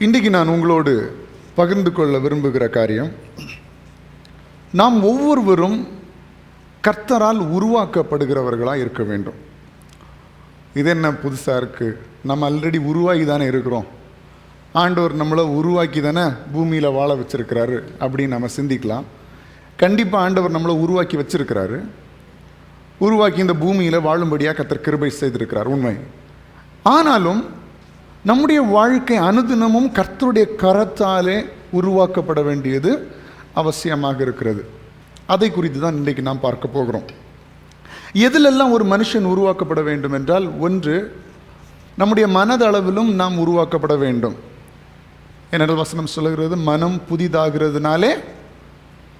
இன்றைக்கு நான் உங்களோடு பகிர்ந்து கொள்ள விரும்புகிற காரியம், நாம் ஒவ்வொருவரும் கர்த்தரால் உருவாக்கப்படுகிறவர்களாக இருக்க வேண்டும். இது என்ன புதுசாக இருக்குது? நம்ம ஆல்ரெடி உருவாகி தானே இருக்கிறோம். ஆண்டவர் நம்மளை உருவாக்கி தானே பூமியில் வாழ வச்சுருக்கிறாரு அப்படின்னு நம்ம சிந்திக்கலாம். கண்டிப்பாக ஆண்டவர் நம்மளை உருவாக்கி வச்சுருக்கிறாரு. உருவாக்கி இந்த பூமியில் வாழும்படியாக கர்த்தர் கிருபை செய்திருக்கிறார், உண்மை. ஆனாலும் நம்முடைய வாழ்க்கை அனுதினமும் கர்த்தருடைய கரத்தாலே உருவாக்கப்பட வேண்டியது அவசியமாக இருக்கிறது. அதை குறித்து தான் இன்றைக்கு நாம் பார்க்க போகிறோம். எதிலெல்லாம் ஒரு மனுஷன் உருவாக்கப்பட வேண்டும் என்றால், ஒன்று, நம்முடைய மனதளவிலும் நாம் உருவாக்கப்பட வேண்டும். ஏனென்றால் வசனம் சொல்லுகிறது, மனம் புதிதாகிறதுனாலே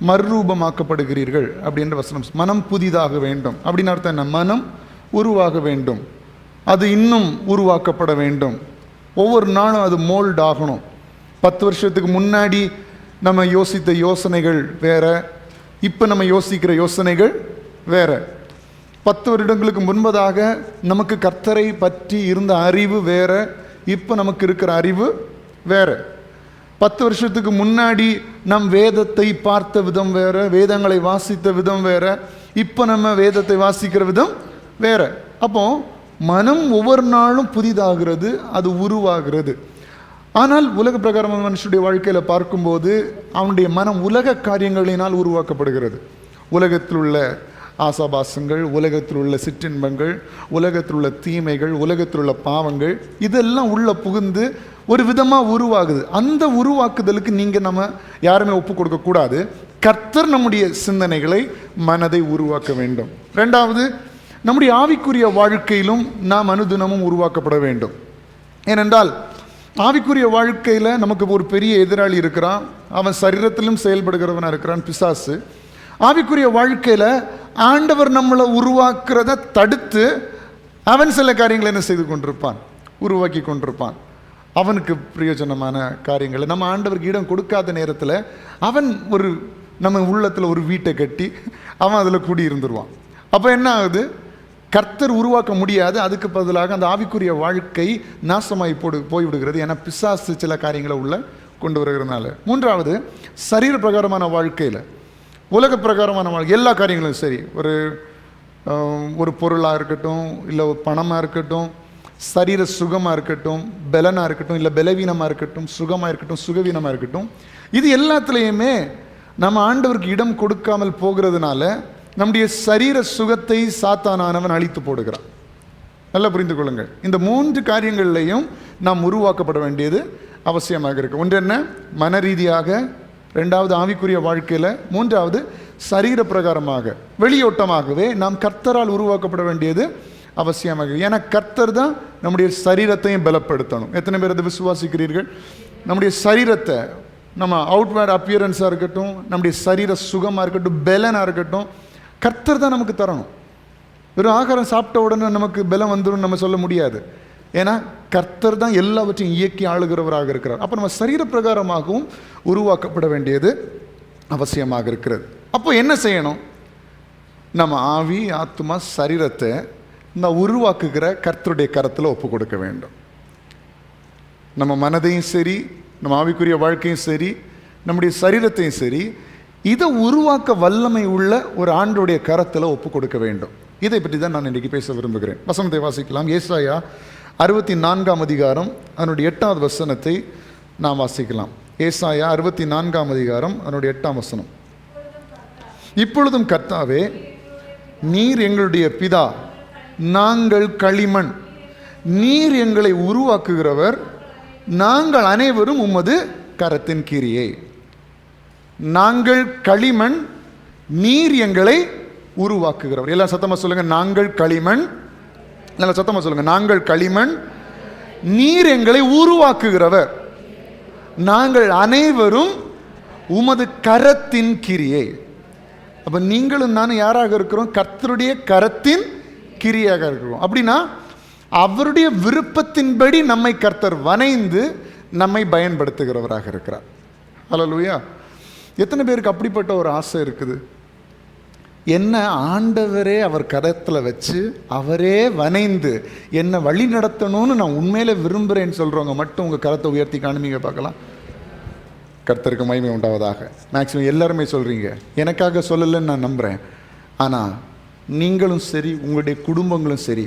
மறுரூபமாக்கப்படுகிறீர்கள் அப்படின்ற வசனம். மனம் புதிதாக வேண்டும் அப்படின்னு அர்த்தம் என்ன? மனம் உருவாக வேண்டும், அது இன்னும் உருவாக்கப்பட வேண்டும். ஒவ்வொரு நாளும் அது மோல்ட் ஆகணும். 10 வருஷத்துக்கு முன்னாடி நம்ம யோசித்த யோசனைகள் வேற, இப்போ நம்ம யோசிக்கிற யோசனைகள் வேற. 10 வருடங்களுக்கு முன்பதாக நமக்கு கர்த்தரை பற்றி இருந்த அறிவு வேற, இப்போ நமக்கு இருக்கிற அறிவு வேற. 10 வருஷத்துக்கு முன்னாடி நம் வேதத்தை பார்த்த விதம் வேற, வேதங்களை வாசித்த விதம் வேற, இப்போ நம்ம வேதத்தை வாசிக்கிற விதம் வேற. அப்போ மனம் ஒவ்வொரு நாளும் புதிதாகிறது, அது உருவாகிறது. ஆனால் உலக பிரகாரமான மனுஷனுடைய வாழ்க்கையில் பார்க்கும்போது அவனுடைய மனம் உலக காரியங்களினால் உருவாக்கப்படுகிறது. உலகத்தில் உள்ள ஆசாபாசங்கள், உலகத்தில் உள்ள சிற்றின்பங்கள், உலகத்தில் உள்ள தீமைகள், உலகத்தில் உள்ள பாவங்கள், இதெல்லாம் உள்ள புகுந்து ஒரு விதமாக உருவாகுது. அந்த உருவாக்குதலுக்கு நம்ம யாருமே ஒப்பு கொடுக்கக்கூடாது. கர்த்தர் நம்முடைய சிந்தனைகளை, மனதை உருவாக்க வேண்டும். ரெண்டாவது, நம்முடைய ஆவிக்குரிய வாழ்க்கையிலும் நாம் அனுதினமும் உருவாக்கப்பட வேண்டும். ஏனென்றால் ஆவிக்குரிய வாழ்க்கையில் நமக்கு ஒரு பெரிய எதிராளி இருக்கிறான். அவன் சரீரத்திலும் செயல்படுகிறவனாக இருக்கிறான், பிசாசு. ஆவிக்குரிய வாழ்க்கையில் ஆண்டவர் நம்மளை உருவாக்குறத தடுத்து அவன் சில காரியங்களை என்ன செய்து கொண்டிருப்பான்? உருவாக்கி கொண்டிருப்பான். அவனுக்கு பிரயோஜனமான காரியங்களை நம்ம ஆண்டவருக்கு இடம் கொடுக்காத நேரத்தில் அவன் நம்ம உள்ளத்தில் ஒரு வீட்டை கட்டி அவன் அதில் குடியிருந்துருவான். அப்போ என்ன ஆகுது? கர்த்தர் உருவாக்க முடியாது. அதுக்கு பதிலாக அந்த ஆவிக்குரிய வாழ்க்கை நாசமாகி போய்விடுகிறது. ஏன்னா பிசாசு சில காரியங்களை உள்ள கொண்டு வருகிறதுனால. மூன்றாவது, சரீர பிரகாரமான வாழ்க்கையில், உலக பிரகாரமான வாழ்க்கை, எல்லா காரியங்களும் சரி, ஒரு பொருளாக இருக்கட்டும், இல்லை பணமாக இருக்கட்டும், சரீர சுகமாக இருக்கட்டும், பலனாக இருக்கட்டும், இல்லை பலவீனமாக இருக்கட்டும், சுகமாக இருக்கட்டும், சுகவீனமாக இருக்கட்டும், இது எல்லாத்துலேயுமே நம்ம ஆண்டவருக்கு இடம் கொடுக்காமல் போகிறதுனால நம்முடைய சரீர சுகத்தை சாத்தானவன் அழித்து போடுகிறான். நல்லா புரிந்து கொள்ளுங்கள். இந்த 3 காரியங்கள்லையும் நாம் உருவாக்கப்பட வேண்டியது அவசியமாக இருக்கு. ஒன்று என்ன? மன ரீதியாக. ரெண்டாவது, ஆவிக்குரிய வாழ்க்கையில். மூன்றாவது, சரீர பிரகாரமாக, வெளியோட்டமாகவே நாம் கர்த்தரால் உருவாக்கப்பட வேண்டியது அவசியமாக. ஏன்னா கர்த்தர் தான் நம்முடைய சரீரத்தையும் பலப்படுத்தணும். எத்தனை பேர் அதை விசுவாசிக்கிறீர்கள்? நம்முடைய சரீரத்தை, நம்ம அவுட்வேர்ட் அப்பியரன்ஸாக இருக்கட்டும், நம்முடைய சரீர சுகமாக இருக்கட்டும், பலனாக இருக்கட்டும், கர்த்தர் தான் நமக்கு தரணும். வெறும் ஆகாரம் சாப்பிட்ட உடனே நமக்கு பலம் வந்துடும் நம்ம சொல்ல முடியாது. ஏன்னா கர்த்தர் தான் எல்லாவற்றையும் இயக்கி ஆளுகிறவராக இருக்கிறார். அப்போ நம்ம சரீர பிரகாரமாகவும் உருவாக்கப்பட வேண்டியது அவசியமாக இருக்கிறது. அப்போ என்ன செய்யணும்? நம்ம ஆவி, ஆத்மா, சரீரத்தை நான் உருவாக்குகிற கர்த்தருடைய கரத்தில் ஒப்பு கொடுக்க வேண்டும். நம்ம மனதையும் சரி, நம்ம ஆவிக்குரிய வாழ்க்கையும் சரி, நம்முடைய சரீரத்தையும் சரி, இதை உருவாக்க வல்லமை உள்ள ஒரு ஆண்டோடைய கரத்தில் ஒப்பு கொடுக்க வேண்டும். இதை பற்றி தான் நான் இன்றைக்கி பேச விரும்புகிறேன். வசனத்தை வாசிக்கலாம். ஏசாயா 64ஆம் அதிகாரம் அதனுடைய 8வது வசனத்தை நாம் வாசிக்கலாம். ஏசாயா 64ஆம் அதிகாரம் அதனுடைய 8ஆம் வசனம். இப்பொழுதும் கர்த்தாவே, நீர் எங்களுடைய பிதா, நாங்கள் களிமண், நீர் எங்களை உருவாக்குகிறவர், நாங்கள் அனைவரும் உமது கரத்தின் கீரியே. நாங்கள் களிமண், நீர் எங்களை உருவாக்குகிறவர். எல்லாம் சத்தமாக சொல்லுங்க, நாங்கள் களிமண். நல்லா சத்தமாக சொல்லுங்க, நாங்கள் களிமண், நீர் எங்களை உருவாக்குகிறவர், நாங்கள் அனைவரும் உமது கரத்தின் கிரியை. அப்ப நீங்களும் நானும் யாராக இருக்கிறோம்? கர்த்தருடைய கரத்தின் கிரியாக இருக்கிறோம். அப்படின்னா அவருடைய விருப்பத்தின்படி நம்மை கர்த்தர் வனைந்து நம்மை பயன்படுத்துகிறவராக இருக்கிறார். ஹல்லேலூயா. எத்தனை பேருக்கு அப்படிப்பட்ட ஒரு ஆசை இருக்குது? என்ன ஆண்டவரே அவர் கரத்தில் வச்சு அவரே வனைந்து என்னை வழி நடத்தணும்னு நான் உண்மையில விரும்புகிறேன்னு சொல்கிறவங்க மட்டும் உங்கள் கரத்தை உயர்த்தி காணுமீங்க பார்க்கலாம். கர்த்தருக்கு மகிமை உண்டாவதாக. மேக்ஸிமம் எல்லாருமே சொல்கிறீங்க, எனக்காக சொல்லலைன்னு நான் நம்புகிறேன். ஆனால் நீங்களும் சரி, உங்களுடைய குடும்பங்களும் சரி,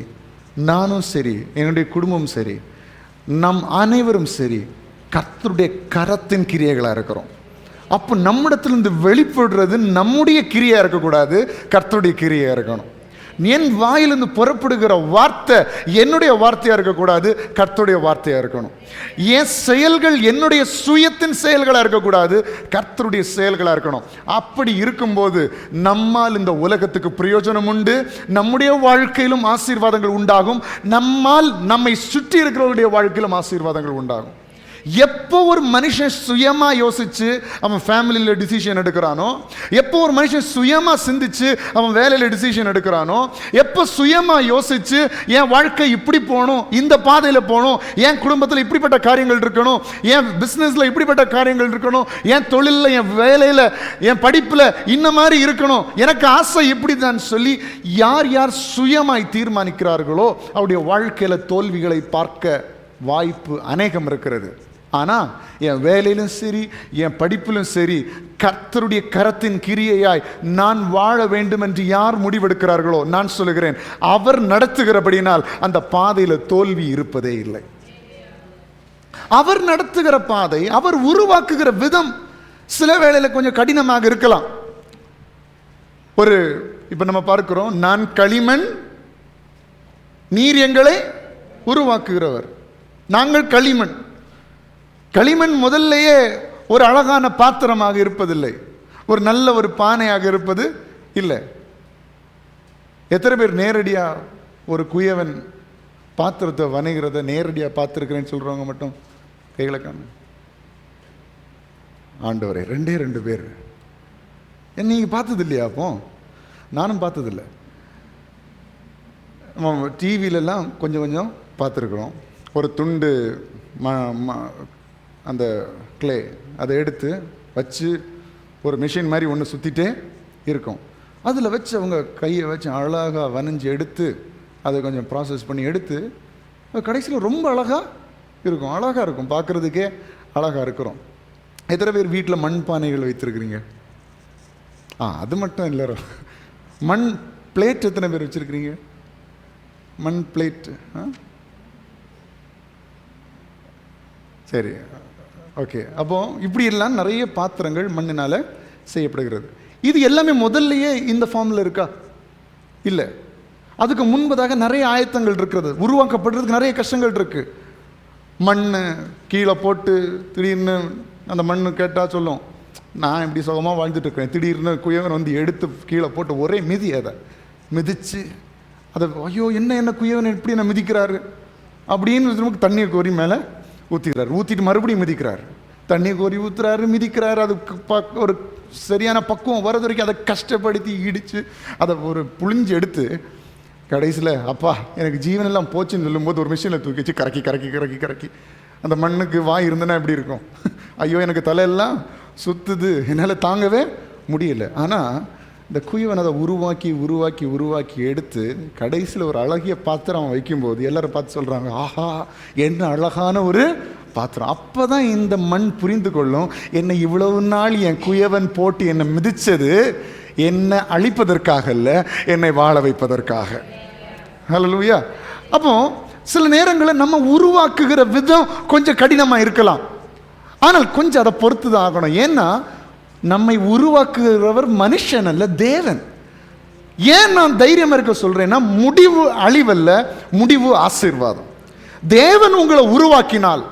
நானும் சரி, என்னுடைய குடும்பமும் சரி, நம் அனைவரும் சரி கர்த்தருடைய கரத்தின் கிரியைகளாக இருக்கிறோம். அப்போ நம்மிடத்திலிருந்து வெளிப்படுறது நம்முடைய கிரியாக இருக்கக்கூடாது, கர்த்தருடைய கிரியாக இருக்கணும். என் வாயிலிருந்து புறப்படுகிற வார்த்தை என்னுடைய வார்த்தையாக இருக்கக்கூடாது, கர்த்தருடைய வார்த்தையாக இருக்கணும். என் செயல்கள் என்னுடைய சுயத்தின் செயல்களாக இருக்கக்கூடாது, கர்த்தருடைய செயல்களாக இருக்கணும். அப்படி இருக்கும்போது நம்மால் இந்த உலகத்துக்கு பிரயோஜனம் உண்டு, நம்முடைய வாழ்க்கையிலும் ஆசீர்வாதங்கள் உண்டாகும், நம்மால் நம்மை சுற்றி இருக்கிறவருடைய வாழ்க்கையிலும் ஆசீர்வாதங்கள் உண்டாகும். எப்போ ஒரு மனுஷன் சுயமா யோசிச்சு அவன் ஃபேமிலியில டிசிஷன் எடுக்கிறானோ, எப்போ ஒரு மனுஷன் சுயமா சிந்திச்சு அவன் வேலையில டிசிஷன் எடுக்கிறானோ, எப்போ சுயமா யோசிச்சு என் வாழ்க்கை இப்படி போகணும், இந்த பாதையில போகணும், என் குடும்பத்தில் இப்படிப்பட்ட காரியங்கள் இருக்கணும், என் பிசினஸ்ல இப்படிப்பட்ட காரியங்கள் இருக்கணும், என் தொழிலில், என் வேலையில, என் படிப்புல இந்த மாதிரி இருக்கணும், எனக்கு ஆசை இப்படி தான் சொல்லி யார் யார் சுயமாய் தீர்மானிக்கிறார்களோ அவருடைய வாழ்க்கையில தோல்விகளை பார்க்க வாய்ப்பு அநேகம் இருக்கிறது. ஆனால் என் வேலையிலும் சரி, என் படிப்பிலும் சரி, கர்த்தருடைய கரத்தின் கிரியையாய் நான் வாழ வேண்டும் என்று யார் முடிவெடுக்கிறார்களோ, நான் சொல்லுகிறேன், அவர் நடத்துகிறபடினால் அந்த பாதையில் தோல்வி இருப்பதே இல்லை. அவர் நடத்துகிற பாதை, அவர் உருவாக்குகிற விதம் சில வேளையில் கொஞ்சம் கடினமாக இருக்கலாம். இப்ப நம்ம பார்க்கிறோம், நான் களிமண், நீர் எங்களை உருவாக்குகிறவர். நாங்கள் களிமண். களிமண் முதல்லையே ஒரு அழகான பாத்திரமாக இருப்பதில்லை, ஒரு நல்ல ஒரு பானையாக இருப்பது இல்லை. எத்தனை பேர் நேரடியாக ஒரு குயவன் பாத்திரத்தை வணைகிறத நேரடியாக பார்த்துருக்கிறேன்னு சொல்கிறவங்க மட்டும் கைகளை காண. ஆண்டவரே, 2 பேர். நீங்கள் பார்த்தது இல்லையா? அப்போ நானும் பார்த்ததில்லை. டிவிலெலாம் கொஞ்சம் கொஞ்சம் பார்த்துருக்குறோம். ஒரு துண்டு அந்த கிளே அதை எடுத்து வச்சு ஒரு மிஷின் மாதிரி ஒன்று சுற்றிட்டே இருக்கும். அதில் வச்சு அவங்க கையை வச்சு அழகாக வனைஞ்சி எடுத்து அதை கொஞ்சம் ப்ராசஸ் பண்ணி எடுத்து கடைசியில் ரொம்ப அழகாக இருக்கும். அழகாக இருக்கும், பார்க்குறதுக்கே அழகாக இருக்கிறோம். எத்தனை பேர் வீட்டில் மண் பானைகள் வைத்திருக்கிறீங்க? அது மட்டும் இல்லை, மண் பிளேட் எத்தனை பேர் வச்சுருக்கிறீங்க? மண் பிளேட். சரி, ஓகே. அப்போ இப்படி எல்லாம் நிறைய பாத்திரங்கள் மண்ணினால் செய்யப்படுகிறது. இது எல்லாமே முதல்லையே இந்த ஃபார்மில் இருக்கா? இல்லை. அதுக்கு முன்பதாக நிறைய ஆயத்தங்கள் இருக்கிறது. உருவாக்கப்படுறதுக்கு நிறைய கஷ்டங்கள் இருக்கு. மண் கீழே போட்டு திடீர்னு அந்த மண் கேட்டால் சொல்லும், நான் இப்படி சுகமாக வாழ்ந்துட்டு இருக்கிறேன், திடீர்னு குயவன் வந்து எடுத்து கீழே போட்டு ஒரே மிதி, அதை மிதித்து அதை, ஐயோ என்ன குயவன் இப்படி என்ன மிதிக்கிறாரு அப்படின்னு தண்ணியை கோரி மேலே ஊற்றிக்கிறார். ஊற்றிட்டு மறுபடியும் மிதிக்கிறார். தண்ணி கோரி ஊற்றுறாரு, மிதிக்கிறாரு. அது ஒரு சரியான பக்குவம் வர்றது வரைக்கும் அதை கஷ்டப்படுத்தி இடித்து அதை ஒரு புழிஞ்சு எடுத்து கடைசியில் அப்பா எனக்கு ஜீவனெல்லாம் போச்சுன்னு சொல்லும்போது ஒரு மிஷினில் தூக்கி வச்சு கறக்கி கறக்கி கறக்கி கறக்கி அந்த மண்ணுக்கு வாய் இருந்தனா எப்படி இருக்கும்? ஐயோ எனக்கு தலையெல்லாம் சுற்றுது, என்னால் தாங்கவே முடியல. ஆனால் இந்த குயவன் அதை உருவாக்கி உருவாக்கி உருவாக்கி எடுத்து கடைசியில் ஒரு அழகிய பாத்திரம் வைக்கும்போது எல்லாரும் பார்த்து சொல்கிறாங்க, ஆஹா என்ன அழகான ஒரு பாத்திரம். அப்போ தான் இந்த மண் புரிந்து கொள்ளும், என்னை இவ்வளவு நாள் என் குயவன் போட்டு என்னை மிதித்தது என்னை அழிப்பதற்காக இல்லை, என்னை வாழ வைப்பதற்காக. ஹல்லேலூயா. அப்போ சில நேரங்களில் நம்ம உருவாக்குகிற விதம் கொஞ்சம் கடினமாக இருக்கலாம், ஆனால் கொஞ்சம் அதை பொறுத்து தான் ஆகணும். ஏன்னா நம்மை உருவாக்குகிறவர் மனுஷன் அல்ல, தேவன். ஏன் நான் தைரியம் இருக்க சொல்றேன்னா, முடிவு அழிவல்ல, முடிவு ஆசீர்வாதம். தேவன் உங்களை உருவாக்கினால்,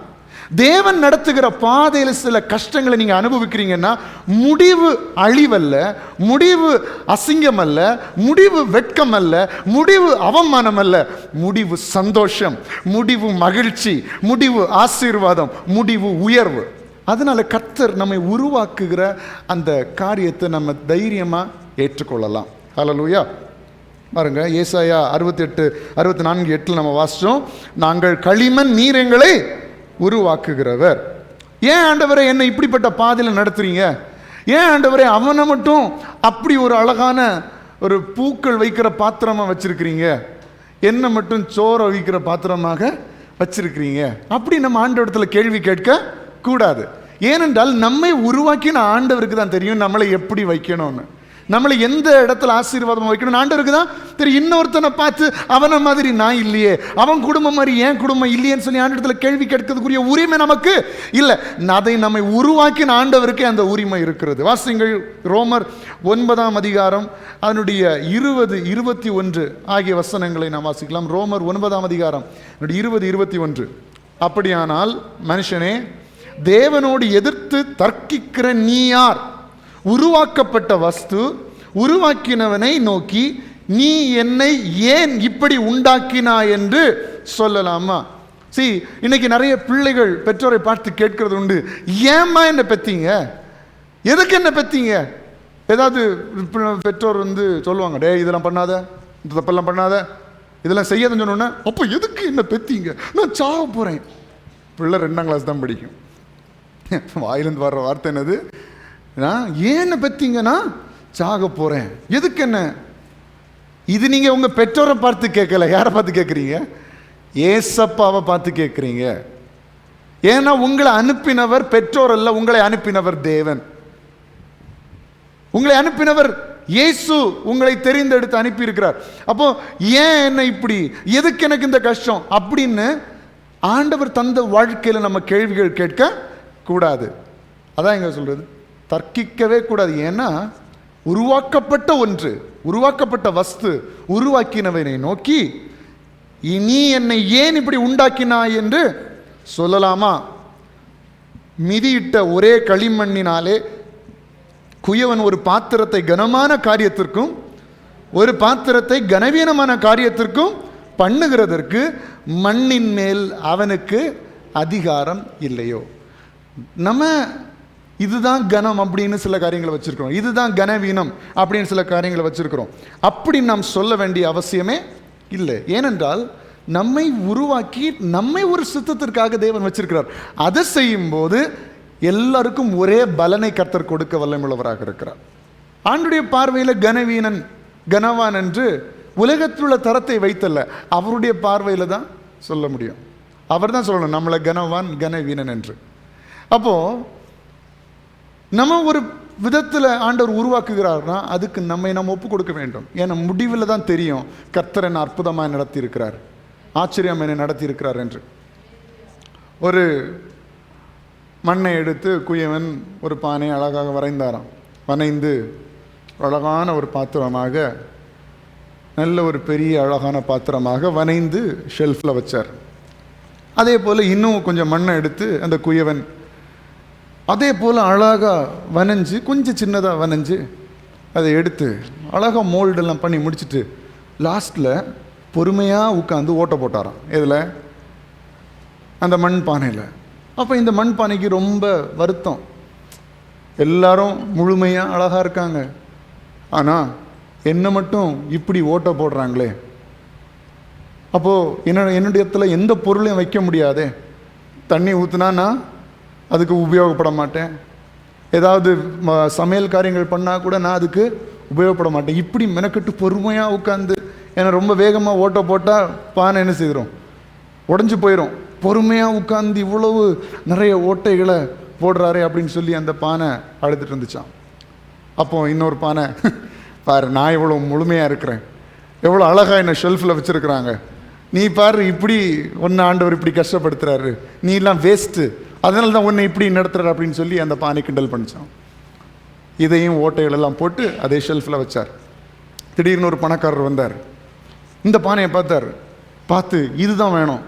தேவன் நடத்துகிற பாதையில் சில கஷ்டங்களை நீங்க அனுபவிக்கிறீங்கன்னா, முடிவு அழிவல்ல, முடிவு அசிங்கம் அல்ல, முடிவு வெட்கம் அல்ல, முடிவு அவமானம் அல்ல, முடிவு சந்தோஷம், முடிவு மகிழ்ச்சி, முடிவு ஆசீர்வாதம், முடிவு உயர்வு. அதனால கர்த்தர் நம்மை உருவாக்குகிற அந்த காரியத்தை நம்ம தைரியமா ஏற்றுக்கொள்ளலாம். ஹல்லேலூயா. பாருங்க, ஏசாயா 64:8 நம்ம வாசிச்சோம், நாங்கள் களிமண், நீர் எங்களை உருவாக்குகிறவர். ஏன் ஆண்டவரே என்னை இப்படிப்பட்ட பாதையில் நடத்துறீங்க? ஏன் ஆண்டவரே அவனை மட்டும் அப்படி ஒரு அழகான ஒரு பூக்கள் வைக்கிற பாத்திரமாக வச்சிருக்கிறீங்க, என்ன மட்டும் சோறை வைக்கிற பாத்திரமாக வச்சிருக்கிறீங்க. அப்படி நம்ம ஆண்டவரிடத்தில் கேள்வி கேட்க கூடாது. ஏனென்றால் நம்மை உருவாக்கின ஆண்டவருக்கு தான் தெரியும் நம்மளை எப்படி வைக்கணும்னு, நம்மளை எந்த இடத்துல ஆசீர்வாதமாக வைக்கணும் ஆண்டவருக்கு தான் தெரியும். இன்னொருத்தனை பார்த்து அவனை மாதிரி நான் இல்லையே, அவன் குடும்பம் மாதிரி என் குடும்பம் இல்லையேன்னு சொல்லி ஆண்டவரத்தில் கேள்வி கேட்கறதுக்குரிய உரிமை நமக்கு இல்லை. அதை நம்மை உருவாக்கின ஆண்டவருக்கு அந்த உரிமை இருக்கிறது. வாசிங்கள் ரோமர் 9ஆம் அதிகாரம் அதனுடைய 20, 21 ஆகிய வசனங்களை நாம் வாசிக்கலாம். ரோமர் 9ஆம் அதிகாரம் 20, 21. அப்படியானால் மனுஷனே, தேவனோடு எதிர்த்து தர்க்கிக்கிற நீ யார்? உருவாக்கப்பட்ட வஸ்து உருவாக்கினவனை நோக்கி நீ என்னை ஏன் இப்படி உண்டாக்கினாய் என்று சொல்லலாமா? இன்னைக்கு நிறைய பிள்ளைகள் பெற்றோரை பார்த்து கேட்கறது உண்டு, ஏம்மா என்ன பெத்தீங்க, எதுக்கு என்ன பெத்தீங்க? ஏதாவது பெற்றோர் சொல்லுவாங்க, டே இதெல்லாம் பண்ணாத, இந்த தப்பெல்லாம் பண்ணாத, இதெல்லாம் செய்யாதுன்னு சொன்னோன்னே, அப்போ எதுக்கு என்ன பெத்தீங்க, நான் சாக போகிறேன். பிள்ளை 2ஆம் கிளாஸ் தான் படிக்கும். வாயிலிருந்து வர்ற வார்த்தை என்னது? ஏன் பெத்தீங்கன்னா சாக போறேன். எதுக்கு என்ன? இது நீங்க உங்க பெற்றோரை பார்த்து கேட்கல, யாரை பார்த்து கேட்குறீங்க? ஏசப்பாவை பார்த்து கேட்குறீங்க. ஏன்னா உங்களை அனுப்பினவர் பெற்றோர் அல்ல, உங்களை அனுப்பினவர் தேவன். உங்களை அனுப்பினவர் இயேசு, உங்களை தெரிந்தெடுத்து அனுப்பி இருக்கிறார். அப்போ ஏன் என்ன இப்படி, எதுக்கு எனக்கு இந்த கஷ்டம் அப்படின்னு ஆண்டவர் தந்த வாழ்க்கையில நம்ம கேள்விகள் கேட்க கூடாது. அதான் எங்க சொல்றது, தர்க்கிக்கவே கூடாது. ஏன்னா உருவாக்கப்பட்ட ஒன்று, உருவாக்கப்பட்ட வஸ்து உருவாக்கினவனை நோக்கி நீ என்னை ஏன் இப்படி உண்டாக்கினாய் என்று சொல்லலாமா? மிதியிட்ட ஒரே களிமண்ணினாலே குயவன் ஒரு பாத்திரத்தை கனமான காரியத்திற்கும் ஒரு பாத்திரத்தை கனவீனமான காரியத்திற்கும் பண்ணுகிறதற்கு மண்ணின் மேல் அவனுக்கு அதிகாரம் இல்லையோ? நம்ம இதுதான் கனம் அப்படின்னு சில காரியங்களை வச்சிருக்கிறோம், இதுதான் கனவீனம் அப்படின்னு சில காரியங்களை வச்சிருக்கிறோம். அப்படி நாம் சொல்ல வேண்டிய அவசியமே இல்லை. ஏனென்றால் நம்மை உருவாக்கி நம்மை ஒரு சித்தத்திற்காக தேவன் வச்சிருக்கிறார். அதை செய்யும் போது எல்லாருக்கும் ஒரே பலனை கர்த்தர் கொடுக்க வல்லமுள்ளவராக இருக்கிறார். ஆண்டுடைய பார்வையில் கனவீனன் கனவான் என்று உலகத்தில் உள்ள தரத்தை வைத்தல்ல, அவருடைய பார்வையில் தான் சொல்ல முடியும். அவர் தான் சொல்லணும் நம்மளை கனவான் கனவீனன் என்று. அப்போ நம்ம ஒரு விதத்தில் ஆண்டவர் உருவாக்குகிறார்னா அதுக்கு நம்ம ஒப்பு கொடுக்க வேண்டும். ஏன்னா முடிவில் தான் தெரியும் கர்த்தர் என்ன அற்புதமாக நடத்தி இருக்கிறார், ஆச்சரியம் என்னை நடத்தி இருக்கிறார் என்று. ஒரு மண்ணை எடுத்து குயவன் ஒரு பானை அழகாக வரைந்தாராம். வரைந்து அழகான ஒரு பாத்திரமாக, நல்ல ஒரு பெரிய அழகான பாத்திரமாக வரைந்து ஷெல்ஃபில் வச்சார். அதே போல் இன்னும் கொஞ்சம் மண்ணை எடுத்து அந்த குயவன் அதே போல் அழகாக வனைஞ்சு, கொஞ்சம் சின்னதாக வனைஞ்சு அதை எடுத்து அழகாக மோல்டெல்லாம் பண்ணி முடிச்சுட்டு லாஸ்ட்டில் பொறுமையாக உட்காந்து ஓட்ட போட்டாராம். இதில் அந்த மண் பானையில். அப்போ இந்த மண் பானைக்கு ரொம்ப வருத்தம். எல்லாரும் முழுமையாக அழகாக இருக்காங்க, ஆனால் என்ன மட்டும் இப்படி ஓட்ட போடுறாங்களே, அப்போது என்னுடைய இடத்துல எந்த பொருளையும் வைக்க முடியாதே. தண்ணி ஊற்றுனா நான் அதுக்கு உபயோகப்பட மாட்டேன், ஏதாவது சமையல் காரியங்கள் பண்ணால் கூட நான் அதுக்கு உபயோகப்பட மாட்டேன். இப்படி மெனக்கட்டு பொறுமையாக உட்காந்து, ஏன்னா ரொம்ப வேகமாக ஓட்ட போட்டால் பானை என்ன செய்கிறோம், உடஞ்சி போயிடும். பொறுமையாக உட்காந்து இவ்வளவு நிறைய ஓட்டைகளை போடுறாரே அப்படின்னு சொல்லி அந்த பானை அழுதுட்டு இருந்துச்சான். அப்போ இன்னொரு பானை, பாரு நான் இவ்வளோ முழுமையாக இருக்கிறேன், எவ்வளோ அழகாக என்னை ஷெல்ஃபில் வச்சுருக்குறாங்க, நீ பாரு இப்படி ஒன்று ஆண்டவர் இப்படி கஷ்டப்படுத்துறாரு, நீ எல்லாம் வேஸ்ட்டு, அதனால தான் உன்னை இப்படி நடத்துறாரு அப்படின்னு சொல்லி அந்த பானை கிண்டல் பண்ணிச்சான். இதையும் ஓட்டைகளெல்லாம் போட்டு அதே ஷெல்ஃபில் வச்சார். திடீர்னு ஒரு பணக்காரர் வந்தார், இந்த பானையை பார்த்தார். பார்த்து இதுதான் வேணும்,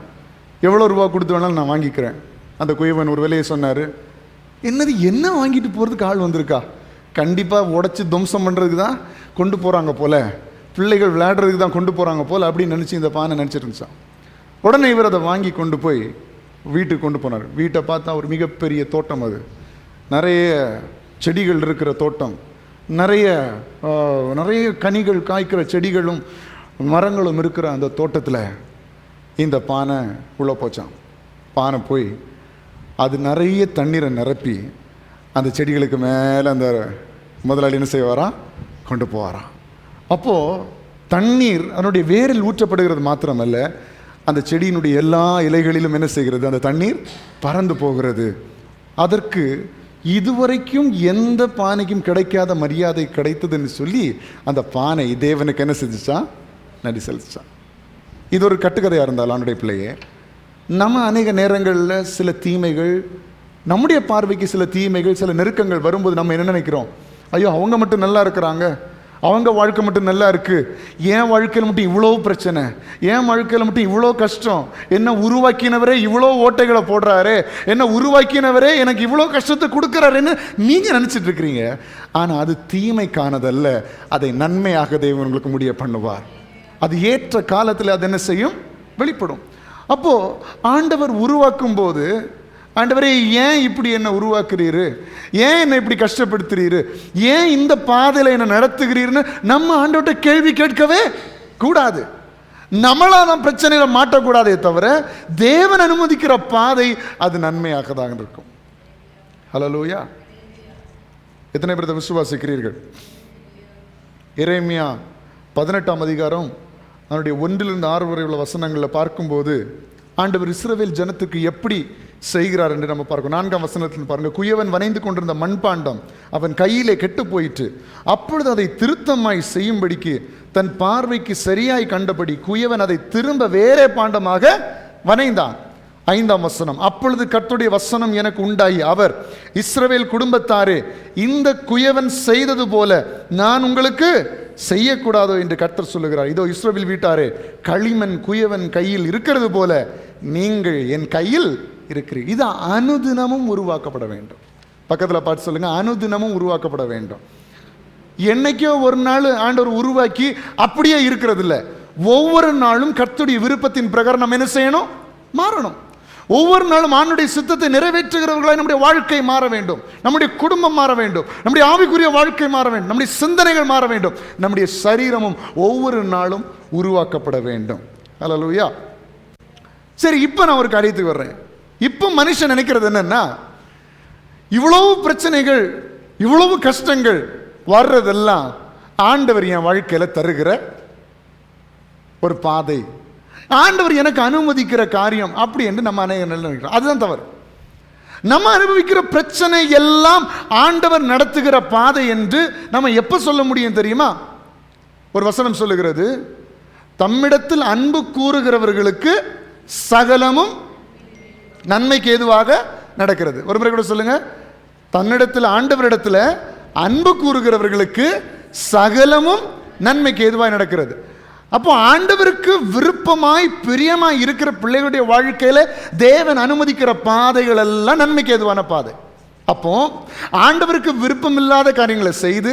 எவ்வளோ ரூபா கொடுத்து வேணாலும் நான் வாங்கிக்கிறேன். அந்த குயவன் ஒரு விலையை சொன்னார். என்னது, என்ன வாங்கிட்டு போகிறதுக்கு ஆள் வந்திருக்கா, கண்டிப்பாக உடச்சி துவம்சம் பண்ணுறதுக்கு தான் கொண்டு போகிறாங்க போல், பிள்ளைகள் விளையாடுறதுக்கு தான் கொண்டு போகிறாங்க போல் அப்படின்னு நினச்சி இந்த பானை நினச்சிருந்துச்சான். உடனே இவர் அதை வாங்கி கொண்டு போய் வீட்டுக்கு கொண்டு போனார். வீட்டை பார்த்தா ஒரு மிகப்பெரிய தோட்டம், அது நிறைய செடிகள் இருக்கிற தோட்டம், நிறைய கனிகள் காய்க்கிற செடிகளும் மரங்களும் இருக்கிற அந்த தோட்டத்தில் இந்த பானை உள்ளே போச்சான். பானை போய் அது நிறைய தண்ணீரை நிரப்பி அந்த செடிகளுக்கு மேலே அந்த முதலாளி என்ன செய்வாராம், கொண்டு போவாராம். அப்போ தண்ணீர் அதனுடைய வேரில் ஊற்றப்படுகிறது மாத்திரமல்ல, அந்த செடியினுடைய எல்லா இலைகளிலும் என்ன செய்கிறது? அந்த தண்ணீர் பறந்து போகிறது. அதற்கு இதுவரைக்கும் எந்த பானைக்கும் கிடைக்காத மரியாதை கிடைத்ததுன்னு சொல்லி அந்த பானை தேவனுக்கு என்ன செஞ்சுச்சான்? நன்றி செலுத்திச்சான். இது ஒரு கட்டுக்கதையாக இருந்தாலும் ஆண்டுடைய பிள்ளையே, நம்ம அநேக நேரங்களில் சில தீமைகள், நம்முடைய பார்வைக்கு சில தீமைகள், சில நெருக்கங்கள் வரும்போது நம்ம என்ன நினைக்கிறோம்? ஐயோ, அவங்க மட்டும் நல்லா இருக்கிறாங்க, அவங்க வாழ்க்கை மட்டும் நல்லா இருக்குது, என் வாழ்க்கையில் மட்டும் இவ்வளோ பிரச்சனை, என் வாழ்க்கையில் மட்டும் இவ்வளோ கஷ்டம், என்ன உருவாக்கினவரே இவ்வளோ ஓட்டைகளை போடுறாரு, என்ன உருவாக்கினவரே எனக்கு இவ்வளோ கஷ்டத்தை கொடுக்குறாருன்னு நீங்கள் நினச்சிட்டு இருக்கிறீங்க. ஆனால் அது தீமைக்கானதல்ல, அதை நன்மையாக தேவன் உங்களுக்கு முடிய பண்ணுவார். அது ஏற்ற காலத்தில் அது என்ன செய்யும்? வெளிப்படும். அப்போது ஆண்டவர் உருவாக்கும் போது, ஆண்டவரே ஏன் இப்படி என்னை உருவாக்குறீரு, ஏன் என்னை இப்படி கஷ்டப்படுத்துறீரு, ஏன் இந்த பாதையில் என்னை நடத்துகிறீர்னு நம்ம ஆண்டவர்கிட்ட கேள்வி கேட்கவே கூடாது. நம்மளா தான் பிரச்சனையில் மாட்டக்கூடாதே தவிர, தேவன் அனுமதிக்கிற பாதை அது நன்மையாக தான் இருக்கும். ஹல்லேலூயா. எத்தனை பேர் விசுவாசிக்கிறீர்கள்? எரேமியா 18ஆம் அதிகாரம் அவனுடைய 1-6 வரை உள்ள வசனங்களில் பார்க்கும்போது ஆண்டவர் இஸ்ரவேல் ஜனத்துக்கு எப்படி செய்கிறார் என்று நம்ம பார்க்கணும். 4ஆம் வசனத்தில் பாருங்க, குயவன் வனைந்து கொண்டிருந்த மண்பாண்டம் அவன் கையிலே கெட்டு போயிற்று. அப்பொழுது அதை திருத்தமாய் செய்யும்படிக்கு தன் பார்வைக்கு சரியாய் கண்டபடி குயவன் அதை திரும்ப வேறே பாண்டமாக வனைந்தான். 5ஆம் வசனம், அப்பொழுது கர்த்தருடைய வசனம் எனக்கு உண்டாயி, அவர் இஸ்ரவேல் குடும்பத்தாரே, இந்த குயவன் செய்தது போல நான் உங்களுக்கு செய்யக்கூடாதோ என்று கர்த்தர் சொல்லுகிறார். இதோ இஸ்ரவேல் வீட்டாரே, களிமண் குயவன் கையில் இருக்கிறது போல நீங்கள் என் கையில் இருக்கிறீர்கள். இது அனுதினமும் உருவாக்கப்பட வேண்டும். பக்கத்தில் பார்த்து சொல்லுங்க, அனுதினமும் உருவாக்கப்பட வேண்டும். என்னைக்கோ ஒரு நாள் ஆண்டவர் உருவாக்கி அப்படியே இருக்கிறது இல்லை. ஒவ்வொரு நாளும் கர்த்தருடைய விருப்பத்தின் பிரகாரம் நம்ம என்ன செய்யணும்? மாறணும். ஒவ்வொரு நாளும் ஆண்டவருடைய சித்தத்தை நிறைவேற்றுகிறவர்களாய் நம்முடைய வாழ்க்கை மாற வேண்டும், நம்முடைய குடும்பம் மாற வேண்டும், நம்முடைய ஆவிக்குரிய வாழ்க்கை மாற வேண்டும், நம்முடைய சிந்தனைகள் மாற வேண்டும், நம்முடைய சரீரமும் ஒவ்வொரு நாளும் உருவாக்கப்பட வேண்டும். ஹல்லேலூயா. சரி, இப்போ நான் ஒரு காரியத்துக்கு வர்றேன். இப்போ மனுஷன் நினைக்கிறது என்னன்னா, இவ்வளவு பிரச்சனைகள், இவ்வளவு கஷ்டங்கள் வர்றதெல்லாம் ஆண்டவர் என் வாழ்க்கையில் தருகிற ஒரு பாதை, ஆண்டவர் எனக்கு அனுமதிக்கிற காரியம் அப்படி என்று நம்ம அநேக நினைக்கிறோம். அதுதான் தவறு. நம்ம அனுபவிக்கிற பிரச்சனை எல்லாம் ஆண்டவர் நடத்துகிற பாதை என்று நம்ம எப்போ சொல்ல முடியும் தெரியுமா? ஒரு வசனம் சொல்லுகிறது, தம்மிடத்தில் அன்பு கூறுகிறவர்களுக்கு சகலமும் நன்மைக்கு ஏதுவாக நடக்கிறது. ஒரு முறை கூட சொல்லுங்க, தன்னிடத்தில் ஆண்டவரிடத்தில் அன்பு கூறுகிறவர்களுக்கு சகலமும் நன்மைக்கு ஏதுவாக நடக்கிறது. அப்போ ஆண்டவருக்கு விருப்பமாய் பிரியமாய் இருக்கிற பிள்ளைகளுடைய வாழ்க்கையில தேவன் அனுமதிக்கிற பாதைகள் எல்லாம் நன்மைக்கு ஏதுவான பாதை. அப்போ ஆண்டவருக்கு விருப்பம் இல்லாத காரியங்களை செய்து,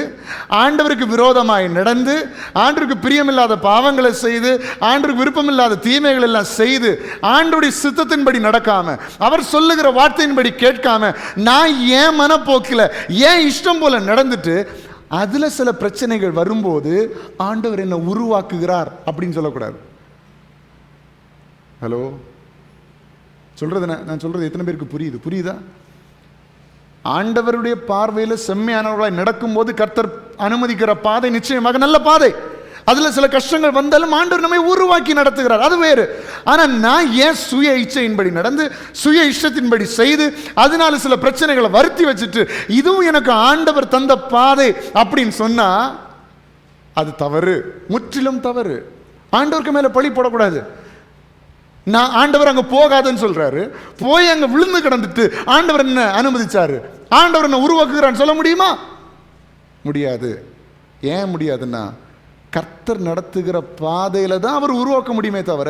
ஆண்டவருக்கு விரோதமாய் நடந்து, ஆண்டவருக்கு பிரியமில்லாத பாவங்களை செய்து, ஆண்டவருக்கு விருப்பம் இல்லாத தீமைகள் எல்லாம் செய்து, ஆண்டவருடைய சித்தத்தின்படி நடக்காம, அவர் சொல்லுகிற வார்த்தையின்படி கேட்காம, நான் ஏன் மனப்போக்கில் ஏன் இஷ்டம் போல நடந்துட்டு அதுல சில பிரச்சனைகள் வரும்போது ஆண்டவர் என்ன உருவாக்குகிறார் அப்படின்னு சொல்லக்கூடாது. ஹலோ, சொல்றது நான் சொல்றது எத்தனை பேருக்கு புரியுதா? ஆண்டவருடைய பார்வையில் செம்மையானவர்களாய் நடக்கும்போது கர்த்தர் அனுமதிக்கிற பாதை நிச்சயமாக நல்ல பாதை. அதுல சில கஷ்டங்கள் வந்தாலும் ஆண்டவர் நம்மை உருவாக்கி நடத்துகிறார், அது வேறு. ஆனா நான் ஏன் சுய இச்சையின்படி நடந்து, சுய இஷ்டத்தின்படி செய்து, அதனால சில பிரச்சனைகளை வருத்தி வச்சுட்டு இதுவும் எனக்கு ஆண்டவர் தந்த பாதை அப்படின்னு சொன்னா அது தவறு, முற்றிலும் தவறு. ஆண்டவருக்கு மேல பழி போடக்கூடாது. நான் ஆண்டவர் அங்க போகாதுன்னு சொல்றாரு, போய் அங்க விழுந்து கிடந்துட்டு ஆண்டவர் என்ன அனுமதிச்சாரு, ஆண்டவர் என்ன உருவாக்குகிறான்னு சொல்ல முடியுமா? முடியாது. ஏன் முடியாதுன்னா, கர்த்தர் நடத்துகிற பாதையில தான் அவர் உருவாக்க முடியுமே தவிர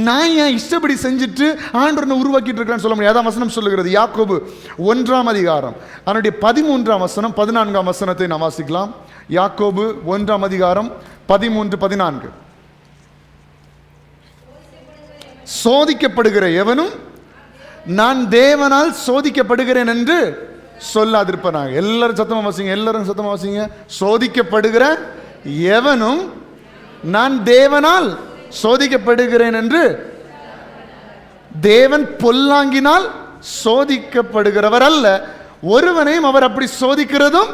நான் ஏன் இஷ்டப்படி செஞ்சுட்டு ஆண்டவர் உருவாக்கிட்டு இருக்கிறேன்னு சொல்ல முடியாது. அதான் வசனம் சொல்லுகிறது. யாக்கோபு 1ஆம் அதிகாரம் அதனுடைய 13ஆம் வசனம் 14ஆம் வசனத்தை நாம் வாசிக்கலாம். யாக்கோபு 1ஆம் அதிகாரம் 13-14. சோதிக்கப்படுகிற எவனும் நான் தேவனால் சோதிக்கப்படுகிறேன் என்று சொல்லாதிருப்பனாக. எல்லாரும் சத்தமா வாசிங்க, எல்லாரும் சத்தமா வாசிங்க. சோதிக்கப்படுகிற எவனும் நான் தேவனால் சோதிக்கப்படுகிறேன் என்று. தேவன் பொல்லாங்கினால் சோதிக்கப்படுகிறவர் அல்ல, ஒருவனையும் அவர் அப்படி சோதிக்கிறதும்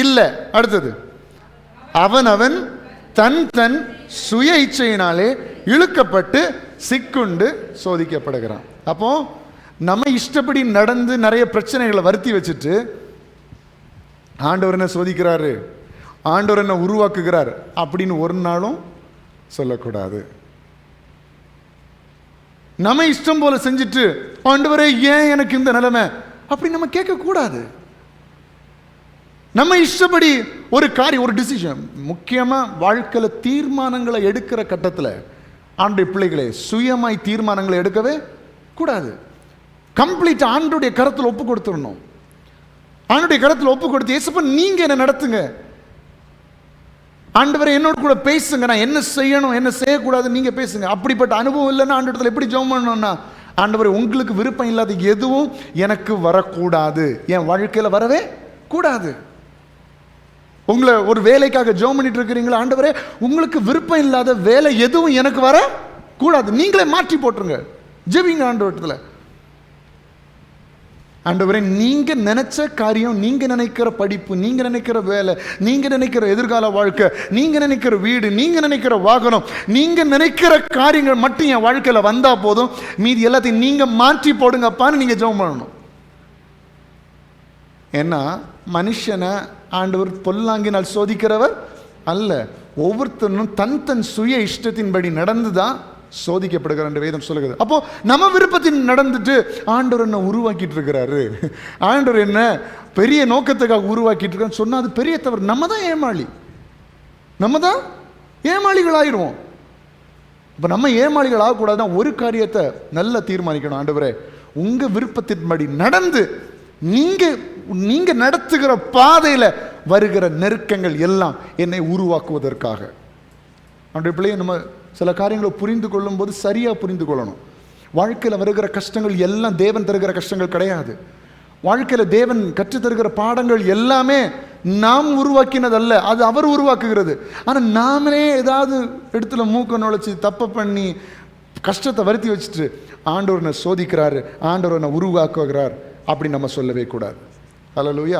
இல்லை. அடுத்தது, அவன் தன் தன் சுய இச்சையினாலே இழுக்கப்பட்டு சிக்குண்டு சோதிக்கப்படுகிறான். அப்போ நம்ம இஷ்டப்படி நடந்து நிறைய பிரச்சனைகளை வருத்தி வச்சுட்டு ஆண்டவர் என்ன சோதிக்கிறாரு, ஆண்டவர் என்ன உருவாக்குகிறார் அப்படின்னு ஒரு நாளும் சொல்லக்கூடாது. நம்ம இஷ்டம் போல செஞ்சுட்டு ஆண்டவரே ஏன் எனக்கு இந்த நிலைமை அப்படி நம்ம கேட்க கூடாது. நம்ம இஷ்டப்படி ஒரு காரியம், ஒரு டிசிஷன், முக்கியமா வாழ்க்கையில தீர்மானங்களை எடுக்கிற கட்டத்தில் ஆண்டுடைய பிள்ளைகளே சுயமாய் தீர்மானங்களை எடுக்கவே கூடாது. கம்ப்ளீட் ஆண்டுடைய கரத்தில் ஒப்பு கொடுத்துடணும். ஆண்டுடைய கரத்தில் ஒப்பு கொடுத்து ஏசப்பா நீங்க என்ன நடத்துங்க, ஆண்டவரை என்னோட கூட பேசுங்க, நான் என்ன செய்யணும் என்ன செய்யக்கூடாது நீங்க பேசுங்க. அப்படிப்பட்ட அனுபவம் இல்லைன்னா ஆண்டு இடத்துல எப்படி ஜெபம் பண்ணணும்னா, ஆண்டவரை உங்களுக்கு விருப்பம் இல்லாத எதுவும் எனக்கு வரக்கூடாது, என் வாழ்க்கையில வரவே கூடாது. உங்களை ஒரு வேலைக்காக ஜெபம் பண்ணிட்டு இருக்கிறீங்களா, ஆண்டவரே உங்களுக்கு விருப்பம் இல்லாத வேலை எதுவும் எனக்கு வர கூடாது, நீங்களே மாற்றி போட்டுருங்க, ஜெபிங்க ஆண்டவரத்துல. ஆண்டவரே நீங்க நினைச்ச காரியம், நீங்க நினைக்கிற படிப்பு, நீங்க நினைக்கிற வேலை, நீங்க நினைக்கிற எதிர்கால வாழ்க்கை, நீங்க நினைக்கிற வீடு, நீங்க நினைக்கிற வாகனம், நீங்க நினைக்கிற காரியங்கள் மட்டும் என் வாழ்க்கையில வந்தா போதும், மீதி எல்லாத்தையும் நீங்க மாற்றி போடுங்கப்பான்னு நீங்க ஜெபம் பண்ணணும். ஏன்னா மனுஷனை ஆண்டவர் பொல்லாங்கினால் சோதிக்கிறவர் அல்ல, ஒவ்வொருத்தரும் தன் தன் சுய இஷ்டத்தின்படி நடந்துதான் சோதிக்கப்படுகிற என்று வேதம் சொல்லுகிறது. அப்போ நம்ம விருப்பத்தின் நடந்துட்டு ஆண்டவர் என்ன உருவாக்கிட்டு இருக்கிறாரு, ஆண்டவர் என்ன பெரிய நோக்கத்துக்காக உருவாக்கிட்டு இருக்கான்னு சொன்னா அது பெரிய தவறு. நம்ம தான் ஏமாளி, நம்ம தான் ஏமாளிகள் ஆயிடுவோம். இப்போ நம்ம ஏமாளிகள் ஆகக்கூடாதுன்னா ஒரு காரியத்தை நல்லா தீர்மானிக்கணும், ஆண்டவரே உங்க விருப்பத்தின்படி நடந்து நீங்க நடத்துகிற பாதையில வருகிற நெருக்கங்கள் எல்லாம் என்னை உருவாக்குவதற்காக. அவனுடைய பிள்ளையை நம்ம சில காரியங்களை புரிந்து கொள்ளும் போது சரியா புரிந்து கொள்ளணும். வாழ்க்கையில் வருகிற கஷ்டங்கள் எல்லாம் தேவன் தருகிற கஷ்டங்கள் கிடையாது. வாழ்க்கையில் தேவன் கற்றுத் தருகிற பாடங்கள் எல்லாமே நாம் உருவாக்கினதல்ல, அது அவர் உருவாக்குகிறது. ஆனால் நாமளே ஏதாவது இடத்துல மூக்க நுழைச்சி தப்பை பண்ணி கஷ்டத்தை வருத்தி வச்சுட்டு ஆண்டவரை சோதிக்கிறாரு, ஆண்டவரை உருவாக்குகிறார் அப்படி நம்ம சொல்லவே கூடாது. ஹல்லேலூயா.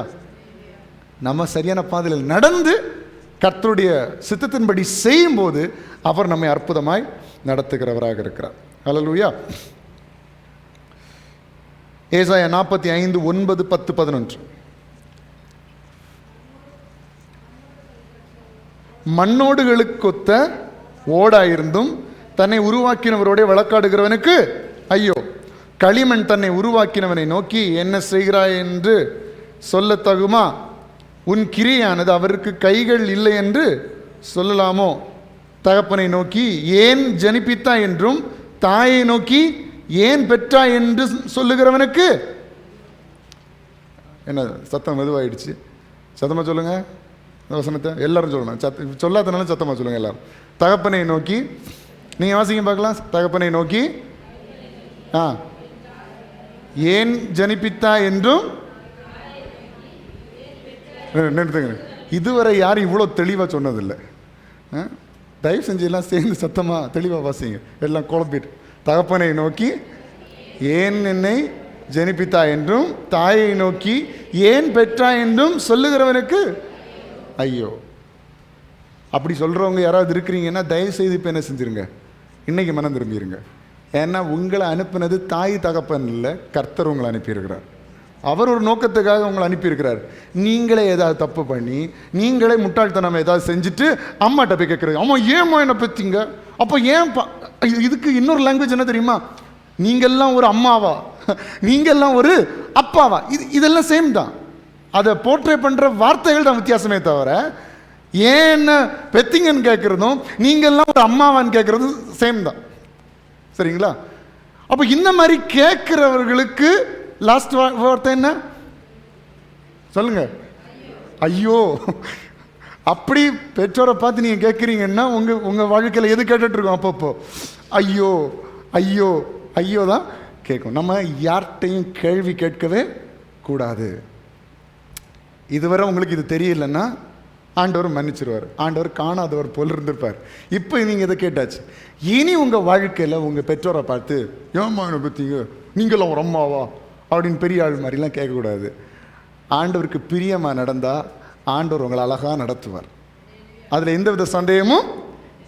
நம்ம சரியான பாதையில் நடந்து கர்த்தருடைய சித்தத்தின்படி செய்யும் போது அவர் நம்மை அற்புதமாய் நடத்துகிறவராக இருக்கிறார். ஹல்லேலூயா. ஏசாயா 45 9 10 11. மண்ணோடுகளுக்கொத்த ஓடாயிருந்தும் தன்னை உருவாக்கினவரோட வழக்காடுகிறவனுக்கு ஐயோ, களிமண் தன்னை உருவாக்கினவனை நோக்கி என்ன செய்கிறாய் என்று சொல்ல தகுமா, உன் கிரியானது அவருக்கு கைகள் இல்லை என்று சொல்லலாமோ, தகப்பனை நோக்கி ஏன் ஜனிப்பித்தா என்றும் தாயை நோக்கி ஏன் பெற்றா என்று சொல்லுகிறவனுக்கு. என்ன சத்தம் மெதுவாயிடுச்சு, சத்தமாக சொல்லுங்க இந்த வசனத்தை எல்லாரும் சொல்லணும், சொல்லாதனால சத்தமாக சொல்லுங்க எல்லாரும். தகப்பனை நோக்கி, நீங்கள் வாசிங்க பார்க்கலாம். தகப்பனை நோக்கி ஏன் ஜனிப்பித்தா என்றும். நிறுத்துங்க, இதுவரை யாரும் இவ்வளோ தெளிவாக சொன்னதில்லை. தயவு செஞ்சு எல்லாம் சேர்ந்து சத்தமாக தெளிவாக வாசிங்க, எல்லாம் குழப்பிட்டு. தகப்பனை நோக்கி ஏன் என்னை ஜனிப்பித்தா என்றும் தாயை நோக்கி ஏன் பெற்றா என்றும் சொல்லுகிறவனுக்கு ஐயோ. அப்படி சொல்கிறவங்க யாராவது இருக்கிறீங்கன்னா தயவு செய்து இப்போ என்ன செஞ்சுருங்க, இன்னைக்கு மனம் திரும்பிடுங்க. ஏன்னா உங்களை அனுப்பினது தாய் தகப்பன் இல்லை, கர்த்தர் உங்களை அனுப்பியிருக்கிறார். அவர் ஒரு நோக்கத்துக்காக உங்களை அனுப்பியிருக்கிறார். நீங்களே ஏதாவது தப்பு பண்ணி நீங்களே முட்டாள்தனம் ஏதாவது செஞ்சுட்டு அம்மாட்ட போய் கேட்குறது, அம்மா ஏம்மா என்னை பற்றிங்க, அப்போ ஏன் இதுக்கு இன்னொரு லாங்குவேஜ் என்ன தெரியுமா, நீங்கள்லாம் ஒரு அம்மாவா, நீங்கள்லாம் ஒரு அப்பாவா, இதெல்லாம் சேம் தான். அதை போர்ட்ரே பண்ணுற வார்த்தைகள் தான் வித்தியாசமே தவிர ஏன் என்ன பெத்திங்கன்னு கேட்குறதும் நீங்கள்லாம் ஒரு அம்மாவான்னு கேட்குறதும் சேம் தான். சரிங்களா? அப்போ இந்த மாதிரி கேட்குறவர்களுக்கு லாஸ்ட் வார்த்தை என்ன சொல்லுங்க, ஐயோ. அப்படி பெற்றோரை பார்த்து நீங்கள் கேட்குறீங்கன்னா உங்கள் வாழ்க்கையில் எது கேட்டுட்ருக்கோம், அப்பப்போ ஐயோ ஐயோ ஐயோ தான் கேட்கும். நம்ம யார்கிட்டையும் கேள்வி கேட்கவே கூடாது. இதுவரை உங்களுக்கு இது தெரியலன்னா ஆண்டவர் மன்னிச்சிருவார், ஆண்டவர் காணாதவர் போல் இருந்திருப்பார். இப்போ நீங்கள் இதை கேட்டாச்சு. இனி உங்கள் வாழ்க்கையில் உங்கள் பெற்றோரை பார்த்து ஏம்மா என்னை பற்றிங்க, நீங்களும் ஒரு அம்மாவா அப்படின்னு பெரிய ஆள் மாதிரிலாம் கேட்கக்கூடாது. ஆண்டவருக்கு பிரியமாக நடந்தால் ஆண்டவர் உங்களை அழகாக நடத்துவார். அதில் எந்தவித சந்தேகமும்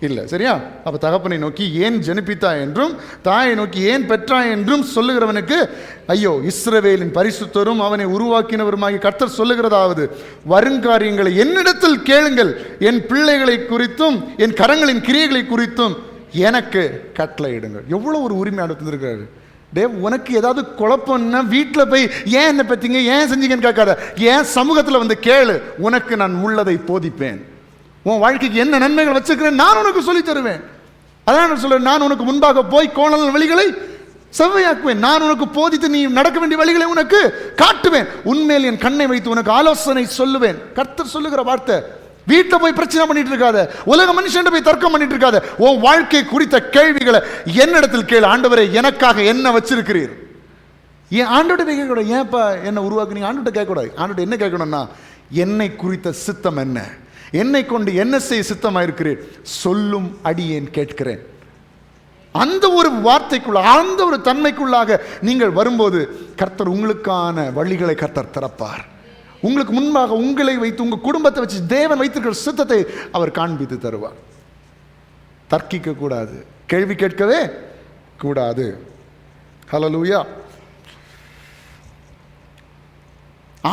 இல்லை. சரியா? அப்போ தகப்பனை நோக்கி ஏன் ஜனிப்பித்தாய் என்றும் தாயை நோக்கி ஏன் பெற்றாய் என்றும் சொல்லுகிறவனுக்கு ஐயோ, இஸ்ரவேலின் பரிசுத்தரும் அவனை உருவாக்கினவருமாகி கர்த்தர் சொல்லுகிறதாவது, வருங்காரியங்களை என்னிடத்தில் கேளுங்கள், என் பிள்ளைகளை குறித்தும் என் கரங்களின் கிரியைகளை குறித்தும் எனக்கு கட்டளையிடுங்கள். எவ்வளோ ஒரு உரிமை அடுத்திருக்கிறாரு. உனக்கு ஏதாவது குழப்பம்னா வீட்டில் போய் ஏன் என்ன பற்றிங்க, ஏன் செஞ்சீங்கன்னு கேட்காத, ஏன் சமூகத்தில் வந்து கேளு, உனக்கு நான் உள்ளதை போதிப்பேன். உன் வாழ்க்கைக்கு என்ன நன்மைகள் வச்சிருக்கிறேன் நான் உனக்கு சொல்லி தருவேன். அதான் நான் சொல்றேன், நான் உனக்கு முன்பாக போய் கோணல் வழிகளை செவ்வையாக்குவேன், நான் உனக்கு போதித்து நீ நடக்க வேண்டிய வழிகளை உனக்கு காட்டுவேன், உன்மேல் என் கண்ணை வைத்து உனக்கு ஆலோசனை சொல்லுவேன். கர்த்தர் சொல்லுகிற வார்த்தை. வீட்டில் போய் பிரச்சனை பண்ணிட்டு இருக்காத, உலக மனுஷன் போய் தர்க்கம் பண்ணிட்டு இருக்காத, உன் வாழ்க்கை குறித்த கேள்விகளை என்னிடத்தில் கேளு. ஆண்டவரே, எனக்காக என்ன வச்சிருக்கிறீர்? ஏன் ஆண்டோட கேட்கக்கூடாது? ஏன்ப்பா என்ன உருவாக்குனீங்க? ஆண்டோட கேட்கக்கூடாது. ஆண்டோட என்ன கேட்கணும்னா, என்னை குறித்த சித்தம் என்ன, என்னை கொண்டு என்ன செய்ய சித்தமாயிருக்கிறேன் சொல்லும் அடியேன் கேட்கிறேன். அந்த ஒரு வார்த்தைக்குள்ள, அந்த ஒரு தன்மைக்குள்ளாக நீங்கள் வரும்போது கர்த்தர் உங்களுக்கான வழிகளை கர்த்தர் திறப்பார். உங்களுக்கு முன்பாக உங்களை வைத்து, உங்க குடும்பத்தை வச்சு தேவன் வைத்திருக்கிற சித்தத்தை அவர் காண்பித்து தருவார். தர்க்கிக்க கூடாது, கேள்வி கேட்கவே கூடாது. ஹல்லேலூயா.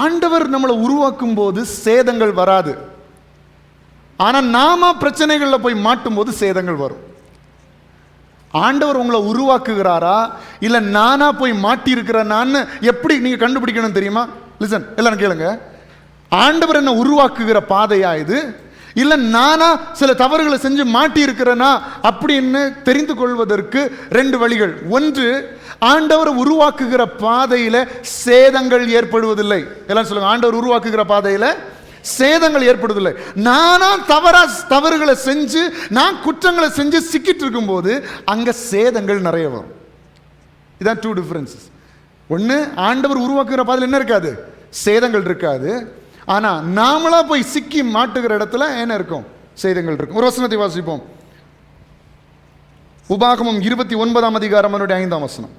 ஆண்டவர் நம்மளை உருவாக்கும் போது சேதங்கள் வராது. ஆனா நாம பிரச்சனைகள்ல போய் மாட்டும் போது சேதங்கள் வரும். ஆண்டவர் உங்களை உருவாக்குகிறாரா இல்ல நானா போய் மாட்டி இருக்கிறேன்னு எப்படி நீங்க கண்டுபிடிக்கணும் தெரியுமா? லிசன், எல்லாரும் கேளுங்க. ஆண்டவர் என்ன உருவாக்குகிற பாதையா இது, இல்ல நானா சில தவறுகளை செஞ்சு மாட்டி இருக்கிறேனா அப்படின்னு தெரிந்து கொள்வதற்கு ரெண்டு வழிகள். ஒன்று, ஆண்டவர் உருவாக்குகிற பாதையில சேதங்கள் ஏற்படுவதில்லை. எல்லாம் சொல்லுங்க, ஆண்டவர் உருவாக்குகிற பாதையில சேதங்கள் ஏற்படுவதில்லை. நானா தவறுகளை செஞ்சு, நான் குற்றங்களை செஞ்சு சிக்கிட்டு இருக்கும் போது அங்க சேதங்கள் நிறைய வரும். இதான் டூ டிஃபரன்சஸ். ஒன்று, ஆண்டவர் உருவாக்குகிற பாதையில் என்ன இருக்காது, சேதங்கள் இருக்காது. ஆனா நாமளா போய் சிக்கி மாட்டுகிற இடத்துல என்ன இருக்கும், சேதங்கள் இருக்கும். ஒரு வசனத்தை வாசிப்போம். உபாகமம் 29ஆம் அதிகாரம் 5ஆம் வசனம்.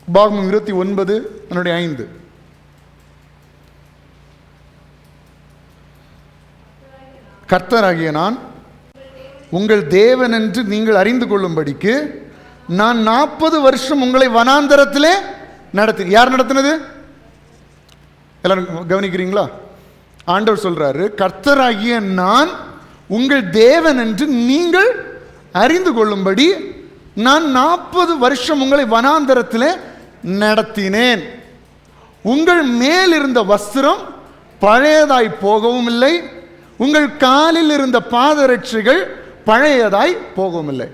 உபாகமம் 29:5. கர்த்தராகிய நான் உங்கள் தேவன் என்று நீங்கள் அறிந்து கொள்ளும்படிக்கு நான் 40 வருஷம் உங்களை வனாந்தரத்திலே நடத்தி. யார் நடத்தினது? எல்லாரும் கவனிக்கிறீங்களா? ஆண்டவர் சொல்றாரு, கர்த்தராகிய நான் உங்கள் தேவன் என்று நீங்கள் அறிந்து கொள்ளும்படி நான் 40 வருஷம் உங்களை வனாந்தரத்திலே நடத்தினேன். உங்கள் மேல் இருந்த வஸ்திரம் பழையதாய் போகவும் இல்லை, உங்கள் காலில் இருந்த பாதரட்சைகள் பழையதாய் போகவும் இல்லை.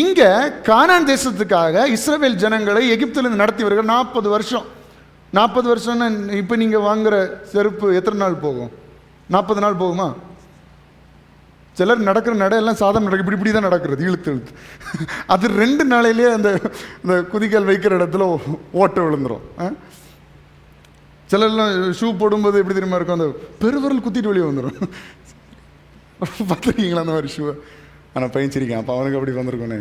இங்க கானான் தேசத்துக்காக இஸ்ரவேல் ஜனங்களை எகிப்திலிருந்து நடத்தி வருகிற 40 வருஷம். 40 வருஷம்னா இப்போ நீங்க வாங்குற செருப்பு எத்தனை நாள் போகும்? 40 நாள் போகுமா? சிலர் நடக்கிற நடையெல்லாம் சாதம் நடக்கும், இப்படி இப்படி தான் நடக்கிறது, இழுத்து இழுத்து. அது 2 நாளையிலேயே அந்த குதிகால் வைக்கிற இடத்துல ஓட்ட விழுந்துடும். சிலர்லாம் ஷூ போடும்போது எப்படி தெரியுமா இருக்கும், அந்த பெருவரல் குத்திட்டு வெளியே வந்துடும். பார்த்துருக்கீங்களா அந்த மாதிரி ஷூவை? ஆனால் பயிற்சிருக்கேன், அப்போ அவனுக்கு அப்படி வந்திருக்கோனே.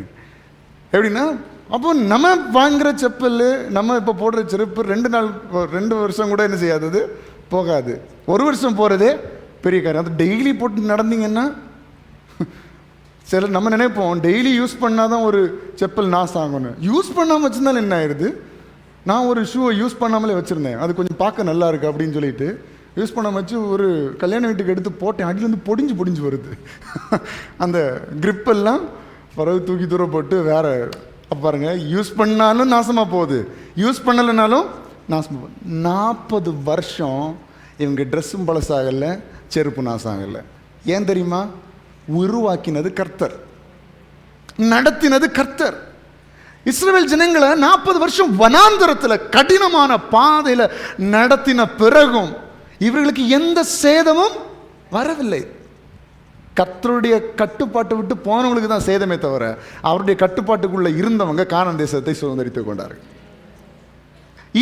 எப்படின்னா, அப்போ நம்ம வாங்குகிற செப்பல், நம்ம இப்போ போடுற செருப்பு 2 வருஷம் கூட என்ன செய்யாதது, போகாது. 1 வருஷம் போகிறதே பெரிய காரியம். அது டெய்லி போட்டு நடந்தீங்கன்னா, சில நம்ம நினைப்போம் டெய்லி யூஸ் பண்ணால் தான் ஒரு செப்பல் நாஸ் ஆகணும். யூஸ் பண்ணாமல் வச்சுருந்தாலும் என்ன ஆயிடுது? நான் ஒரு ஷூவை யூஸ் பண்ணாமலே வச்சுருந்தேன், அது கொஞ்சம் பார்க்க நல்லா இருக்குது அப்படின்னு சொல்லிட்டு யூஸ் பண்ண வச்சு ஒரு கல்யாண வீட்டுக்கு எடுத்து போட்டேன், அடியிலேருந்து பொடிஞ்சு வருது. அந்த கிரிப்பெல்லாம் பிறகு தூக்கி தூரம் போட்டு வேற. பாருங்க, யூஸ் பண்ணாலும் நாசமாக போகுது, யூஸ் பண்ணலைனாலும் நாசமாக போகுது. 40 வருஷம் இவங்க ட்ரெஸ்ஸும் பழசாகலை, செருப்பு நாசம் ஆகலை. ஏன் தெரியுமா? உருவாக்கினது கர்த்தர், நடத்தினது கர்த்தர். இஸ்ரவேல் ஜனங்களை 40 வருஷம் வனாந்தரத்தில் கடினமான பாதையில் நடத்தின பிறகும் இவர்களுக்கு எந்த சேதமும் வரவில்லை. கர்த்தருடைய கட்டுப்பாட்டை விட்டு போனவங்களுக்கு தான் சேதமே தவிர, அவருடைய கட்டுப்பாட்டுக்குள்ள இருந்தவங்க கானான் தேசத்தை சுதந்திரித்துக் கொண்டார்கள்.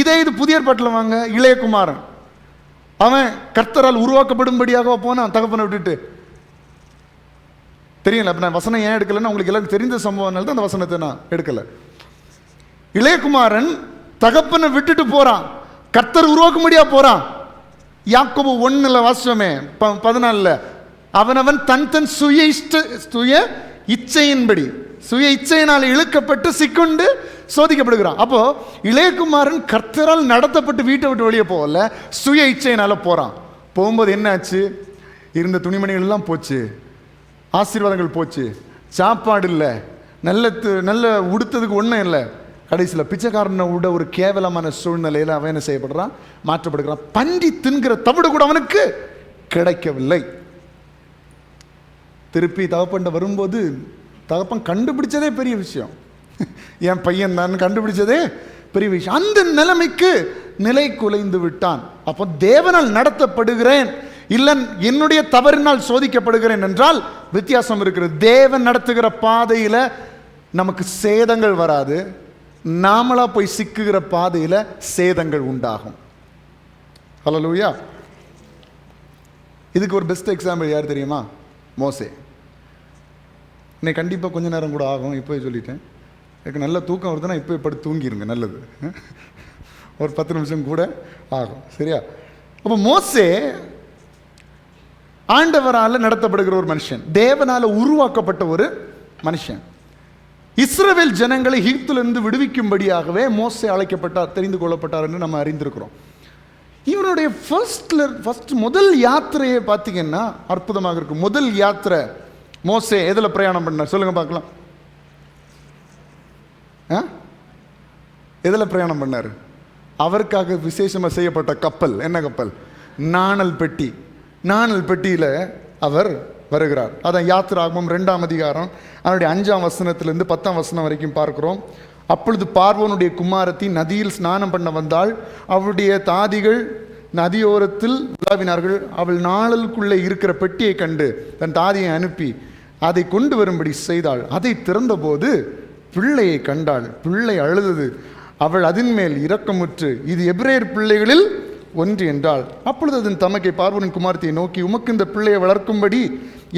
இதே இது புதிய ஏற்பாட்டில் வாங்க. இளையகுமாரன் அவன் கர்த்தரால் உருவாக்கப்படும்படியாக போனான் தகப்பனை விட்டுட்டு. தெரியல, அப்ப நான் வசனம் ஏன் எடுக்கலன்னா உங்களுக்கு எல்லாரும் தெரிந்த சம்பவம்னால தான் அந்த வசனத்தை நான் எடுக்கல. இளையகுமாரன் தகப்பனை விட்டுட்டு போறான், கர்த்தர் உருவாக்கும்படியா போறான். யாக்கோபு 1 வாசமே 14 அவனவன் தன் சுய இச்சையின்படி சுய இச்சையினால் இழுக்கப்பட்டு சிக்குண்டு சோதிக்கப்படுகிறான். அப்போ இளையகுமாரன் கர்த்தரால் நடத்தப்பட்டு வீட்டை விட்டு வெளியே போகல, சுய இச்சையினால போறான். போகும்போது என்ன ஆச்சு? இருந்த துணிமணிகள் எல்லாம் போச்சு, ஆசீர்வாதங்கள் போச்சு, சாப்பாடு இல்லை, நல்ல உடுத்ததுக்கு ஒன்றும் இல்லை. கடைசியில் பிச்சைக்காரனை விட ஒரு கேவலமான சூழ்நிலையில் அவன் என்ன செய்யப்படுறான்? மாற்றப்படுகிறான். பன்றி தின்கிற தவிடு கூட அவனுக்கு கிடைக்கவில்லை. திருப்பி தகப்பன் வரும்போது தகப்பன் கண்டுபிடிச்சதே பெரிய விஷயம். என் பையன் தான் கண்டுபிடிச்சதே பெரிய விஷயம். அந்த நிலைமைக்கு நிலை குலைந்து விட்டான். அப்போ தேவனால் நடத்தப்படுகிறேன், இல்லை என்னுடைய தவறினால் சோதிக்கப்படுகிறேன் என்றால் வித்தியாசம் இருக்கிறது. தேவன் நடத்துகிற பாதையில் நமக்கு சேதங்கள் வராது, நாமளா போய் சிக்குகிற பாதையில் சேதங்கள் உண்டாகும். ஹல்லேலூயா. இதுக்கு ஒரு பெஸ்ட் எக்ஸாம்பிள் யார் தெரியுமா? மோசே. இன்னைக்கு கண்டிப்பாக கொஞ்ச நேரம் கூட ஆகும், இப்போ சொல்லிட்டேன். எனக்கு நல்ல தூக்கம் வருதுன்னா இப்போ படுத்து தூங்கிடுங்க, நல்லது. ஒரு 10 நிமிஷம் கூட ஆகும், சரியா? அப்போ மோசே ஆண்டவரால் நடத்தப்படுகிற ஒரு மனுஷன், தேவனால் உருவாக்கப்பட்ட ஒரு மனுஷன். இஸ்ரவேல் ஜனங்களை எகிப்திலிருந்து விடுவிக்கும்படியாகவே மோசே அழைக்கப்பட்டார், தெரிந்து கொள்ளப்பட்டார் என்று நம்ம அறிந்திருக்கிறோம். இவனுடைய முதல் யாத்திரையை பார்த்தீங்கன்னா அற்புதமாக இருக்கும். முதல் யாத்திரை மோசே எதில் பிரயாணம் பண்ணார் சொல்லுங்க பார்க்கலாம். எதில் பிரயாணம் பண்ணார்? அவருக்காக விசேஷமாக செய்யப்பட்ட கப்பல். என்ன கப்பல்? நாணல் பெட்டி. நாணல் பெட்டியில் அவர் வருகிறார். அதான் யாத்திராகமம் 2ஆம் அதிகாரம் அவருடைய 5ஆம் வசனத்திலிருந்து 10ஆம் வசனம் வரைக்கும் பார்க்கிறோம். அப்பொழுது பார்வோனுடைய குமாரத்தி நதியில் ஸ்நானம் பண்ண வந்தாள். அவருடைய தாதிகள் நதியோரத்தில் உலாவினார்கள். அவள் நாளலுக்குள்ளே இருக்கிற பெட்டியை கண்டு தன் தாதியை அனுப்பி அதை கொண்டு வரும்படி செய்தாள். அதை திறந்தபோது பிள்ளையை கண்டாள். பிள்ளை அழுதது. அவள் அதன் மேல் இரக்கமுற்று இது எபிரேயர் பிள்ளைகளில் ஒன்று என்றாள். அப்பொழுது அதன் தமக்கை பார்வோனின் குமாரத்தியை நோக்கி, உமக்கு இந்த பிள்ளையை வளர்க்கும்படி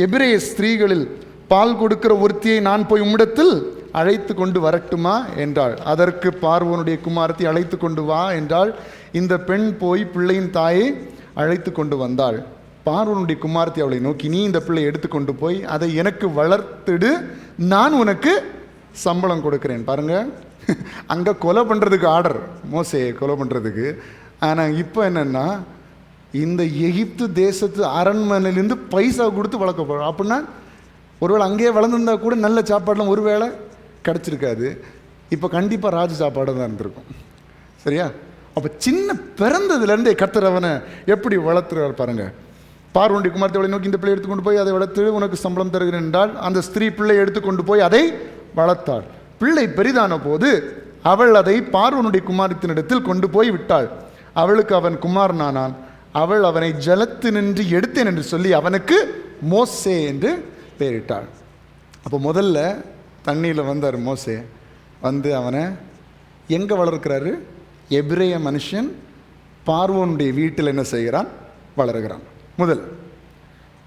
எபிரேய ஸ்திரீகளில் பால் கொடுக்கிற ஒருத்தியை நான் போய் உம்மிடத்தில் அழைத்து கொண்டு வரட்டுமா என்றாள். அதற்கு பார்வோனுடைய குமாரத்தை அழைத்து கொண்டு வா என்றாள். இந்த பெண் போய் பிள்ளையின் தாயை அழைத்து கொண்டு வந்தாள். பார்வோனுடைய குமாரத்தை அவளை நோக்கி, நீ இந்த பிள்ளையை எடுத்துக்கொண்டு போய் அதை எனக்கு வளர்த்துடு, நான் உனக்கு சம்பளம் கொடுக்கிறேன். பாருங்க, அங்கே கொலை பண்ணுறதுக்கு ஆர்டர், மோசையை கொலை பண்ணுறதுக்கு. ஆனால் இப்போ என்னென்னா, இந்த எகிப்து தேசத்து அரண்மனையிலேருந்து பைசா கொடுத்து வளர்க்க போகிறோம். அப்படின்னா ஒருவேளை அங்கேயே வளர்ந்துருந்தா கூட நல்ல சாப்பாடுலாம் ஒருவேளை கிடச்சிருக்காது. இப்போ கண்டிப்பாக ராஜ சாப்பாடு தான் இருந்திருக்கும், சரியா? அப்போ சின்ன பிறந்ததுலேருந்தே கர்த்தர் அவனை எப்படி வளர்த்துறாரு பாருங்க. பார்வோனுடைய குமாரத்தை அவளை நோக்கி, இந்த பிள்ளை எடுத்துக்கொண்டு போய் அதை வளர்த்து உனக்கு சம்பளம் தருகிறேன் என்றால் அந்த ஸ்திரீ பிள்ளை எடுத்துக்கொண்டு போய் அதை வளர்த்தாள். பிள்ளை பெரிதான போது அவள் அதை பார்வோனுடைய குமாரத்தினிடத்தில் கொண்டு போய் விட்டாள். அவளுக்கு அவன் குமாரனானான். அவள் அவனை ஜலத்தினின்று எடுத்தேன் என்று சொல்லி அவனுக்கு மோசே என்று பெயரிட்டாள். அப்போ முதல்ல தண்ணியில் வந்தார் மோசே. வந்து அவனை எங்கே வளர்க்கிறாரு? எபிரேய மனுஷன் பார்வோனுடைய வீட்டில் என்ன செய்கிறான்? வளர்கிறான் முதல்.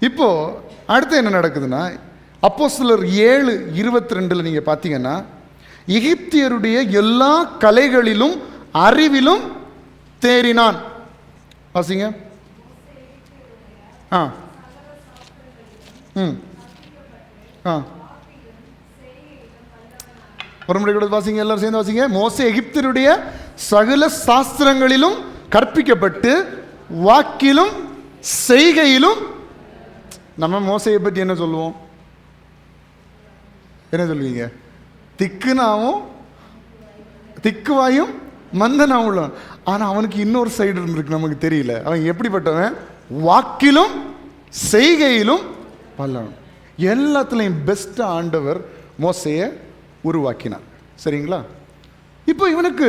இப்போ அடுத்து என்ன நடக்குதுன்னா, அப்போஸ்தலர் 7:22 நீங்கள் பார்த்தீங்கன்னா, எகிப்தியருடைய எல்லா கலைகளிலும் அறிவிலும் தேறினான். வாசிங்க. ஒரு முறை கூட வாசிங்க, எல்லாரும் சேர்ந்து வாசிங்க. மோசே எகிப்தியருடைய சகல சாஸ்திரங்களிலும் கற்பிக்கப்பட்டு வாக்கிலும் செய்கையிலும். நம்ம மோசையை பற்றி என்ன சொல்லுவோம்? என்ன சொல்லுவீங்க? திக்குனாவும் திக்குவாயும் மந்தனாவும் உள்ளவன். ஆனால் அவனுக்கு இன்னொரு சைடு இருந்திருக்கு, நமக்கு தெரியல. அவன் எப்படிப்பட்டவன்? வாக்கிலும் செய்கையிலும் வல்லவன். எல்லாத்துலேயும் பெஸ்ட் ஆண்டவர் மோசையை உருவாக்கினார், சரிங்களா? இப்போ இவனுக்கு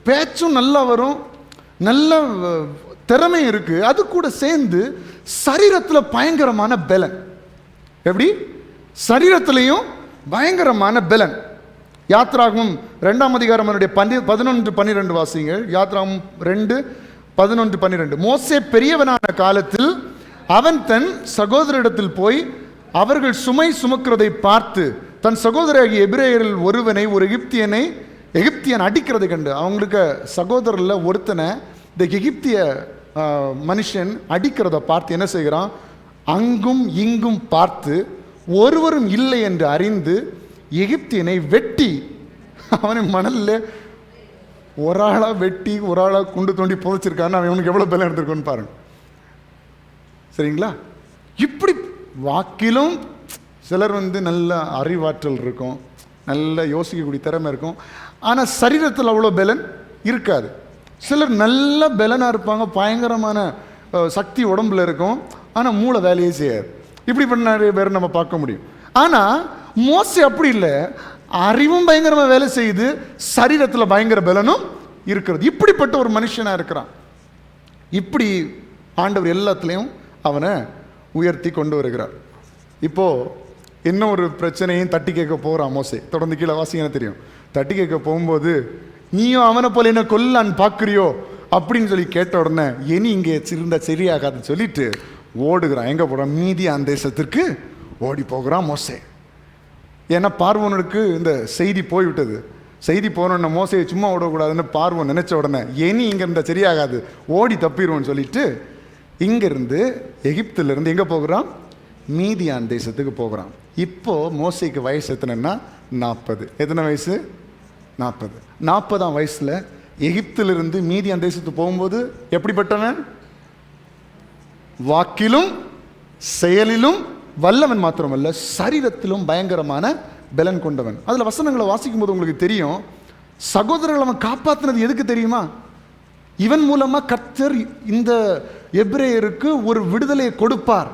பேச்சும் நல்லா வரும், நல்ல திறமை இருக்கு. அது கூட சேர்ந்து சரீரத்தில் பயங்கரமான பலன். எப்படி? சரீரத்திலையும் பயங்கரமான பலன். யாத்ராகமம் 2ஆம் அதிகாரம் 11-12 வாசிங்கள். யாத்ராகமம் 2:11-12. மோசே பெரியவனான காலத்தில் அவன் தன் சகோதரிடத்தில் போய் அவர்கள் சுமை சுமக்கிறதை பார்த்து தன் சகோதரியாகிய எபிரேயரில் ஒருவனை, ஒரு எகிப்தியன் அடிக்கிறதை கண்டு, அவங்களுக்கு சகோதரில் ஒருத்தனை இந்த எகிப்திய மனுஷன் அடிக்கிறத பார்த்து என்ன செய்கிறான்? அங்கும் இங்கும் பார்த்து ஒருவரும் இல்லை என்று அறிந்து எகிப்தியனை வெட்டி அவனை மணல்ல ஒரு ஆளா வெட்டி ஒரு ஆளா குண்டு தோண்டி புதைச்சிருக்கான்னு அவனுக்கு எவ்வளவு பலம் எடுத்திருக்குன்னு பாருங்க. சரிங்களா? இப்படி வாக்கிலும் சிலர் நல்ல அறிவாற்றல் இருக்கும், நல்ல யோசிக்கக்கூடிய திறமை இருக்கும், ஆனால் சரீரத்தில் அவ்வளோ பலன் இருக்காது. சிலர் நல்ல பலனாக இருப்பாங்க, பயங்கரமான சக்தி உடம்புல இருக்கும், ஆனால் மூளை வேலையே செய்யாது. இப்படிப்பட்ட நிறைய பேர் நம்ம பார்க்க முடியும். ஆனால் மோசே அப்படி இல்லை, அறிவும் பயங்கரமாக வேலை செய்யுது, சரீரத்தில் பயங்கர பலனும் இருக்கிறது. இப்படிப்பட்ட ஒரு மனுஷனாக இருக்கிறான். இப்படி ஆண்டவர் எல்லாத்துலேயும் அவனை உயர்த்தி கொண்டு வருகிறார். இப்போது இன்னும் ஒரு பிரச்சனையும் தட்டி கேட்க போகிறான் மோசே. தொடர்ந்து கீழே வாசிங்கன்னா தெரியும். தட்டி கேட்க போகும்போது, நீயும் அவனை போல என்ன கொல்லான்னு பார்க்குறியோ அப்படின்னு சொல்லி கேட்ட உடனே, இனி இங்கே இருந்தால் சரியாகாதுன்னு சொல்லிட்டு ஓடுகிறான். எங்கே போகிறான்? மீதியான் தேசத்திற்கு ஓடி போகிறான் மோசே. ஏன்னா பார்வோனுக்கு இந்த செய்தி போய்விட்டது. செய்தி போனோடனே மோசையை சும்மா ஓடக்கூடாதுன்னு பார்வோன் நினச்ச உடனே, இனி இங்கே இருந்தால் சரியாகாது, ஓடி தப்பிடுவோன்னு சொல்லிட்டு இங்கேருந்து எகிப்திலிருந்து எங்கே போகிறான்? மீதியான் தேசத்துக்கு போகிறான். இப்போது மோசைக்கு வயசு எத்தனைன்னா 40. எத்தனை வயசு? 40. 40ஆம் வயசில் எகிப்திலிருந்து மீதியான் தேசத்துக்கு போகும்போது எப்படிப்பட்டவன்? வாக்கிலும் செயலிலும் வல்லவன் மாத்திரமல்ல, சரீரத்திலும் பயங்கரமான பலன் கொண்டவன். அதில் வசனங்களை வாசிக்கும் போது உங்களுக்கு தெரியும், சகோதரர்கள் அவன் காப்பாற்றினது எதுக்கு தெரியுமா? இவன் மூலமாக கர்த்தர் இந்த எபிரேயருக்கு ஒரு விடுதலையை கொடுப்பார்,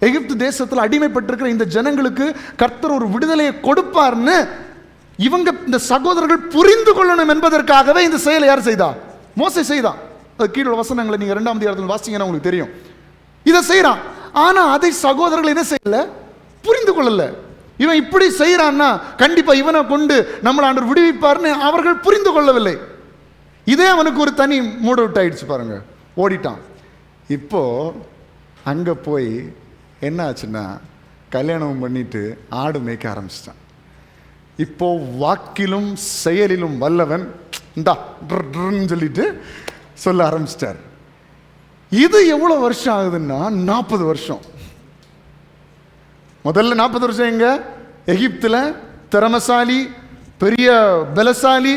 எகிப்து தேசத்தில் அடிமைப்பட்டிருக்கிற இந்த ஜனங்களுக்கு கர்த்தர் ஒரு விடுதலையை கொடுப்பார்னு இவங்க இந்த சகோதரர்கள் புரிந்து கொள்ளணும் என்பதற்காகவே இந்த செயலை யார் செய்தா? மோசே செய்தான். அது கீழே வசனங்களை நீங்கள் 2ஆம் அதிகாரத்தில் வாசிங்கன்னா உங்களுக்கு தெரியும். இதை செய்கிறான். ஆனால் அதை சகோதரர்கள் என்ன செய்யல? புரிந்து கொள்ளல. இவன் இப்படி செய்கிறான்னா கண்டிப்பாக இவனை கொண்டு நம்மளை ஆண்டவர் விடுவிப்பார்னு அவர்கள் புரிந்து கொள்ளவில்லை. இதே அவனுக்கு ஒரு தனி மூட் அவுட் ஆயிடுச்சு பாருங்க, ஓடிட்டான். இப்போ அங்கே போய் என்ன ஆச்சுன்னா, கல்யாணம் பண்ணிட்டு ஆடு மேய்க்க ஆரம்பிச்சிட்டான். இப்போ வாக்கிலும் செயலிலும் வல்லவன் இந்தா சொல்லிட்டு சொல்ல ஆரம்பிச்சிட்டார். இது எவ்வளோ வருஷம் ஆகுதுன்னா 40 வருஷம். முதல்ல 40 வருஷம் எங்க? எகிப்தில் திறமசாலி, பெரிய பலசாலி,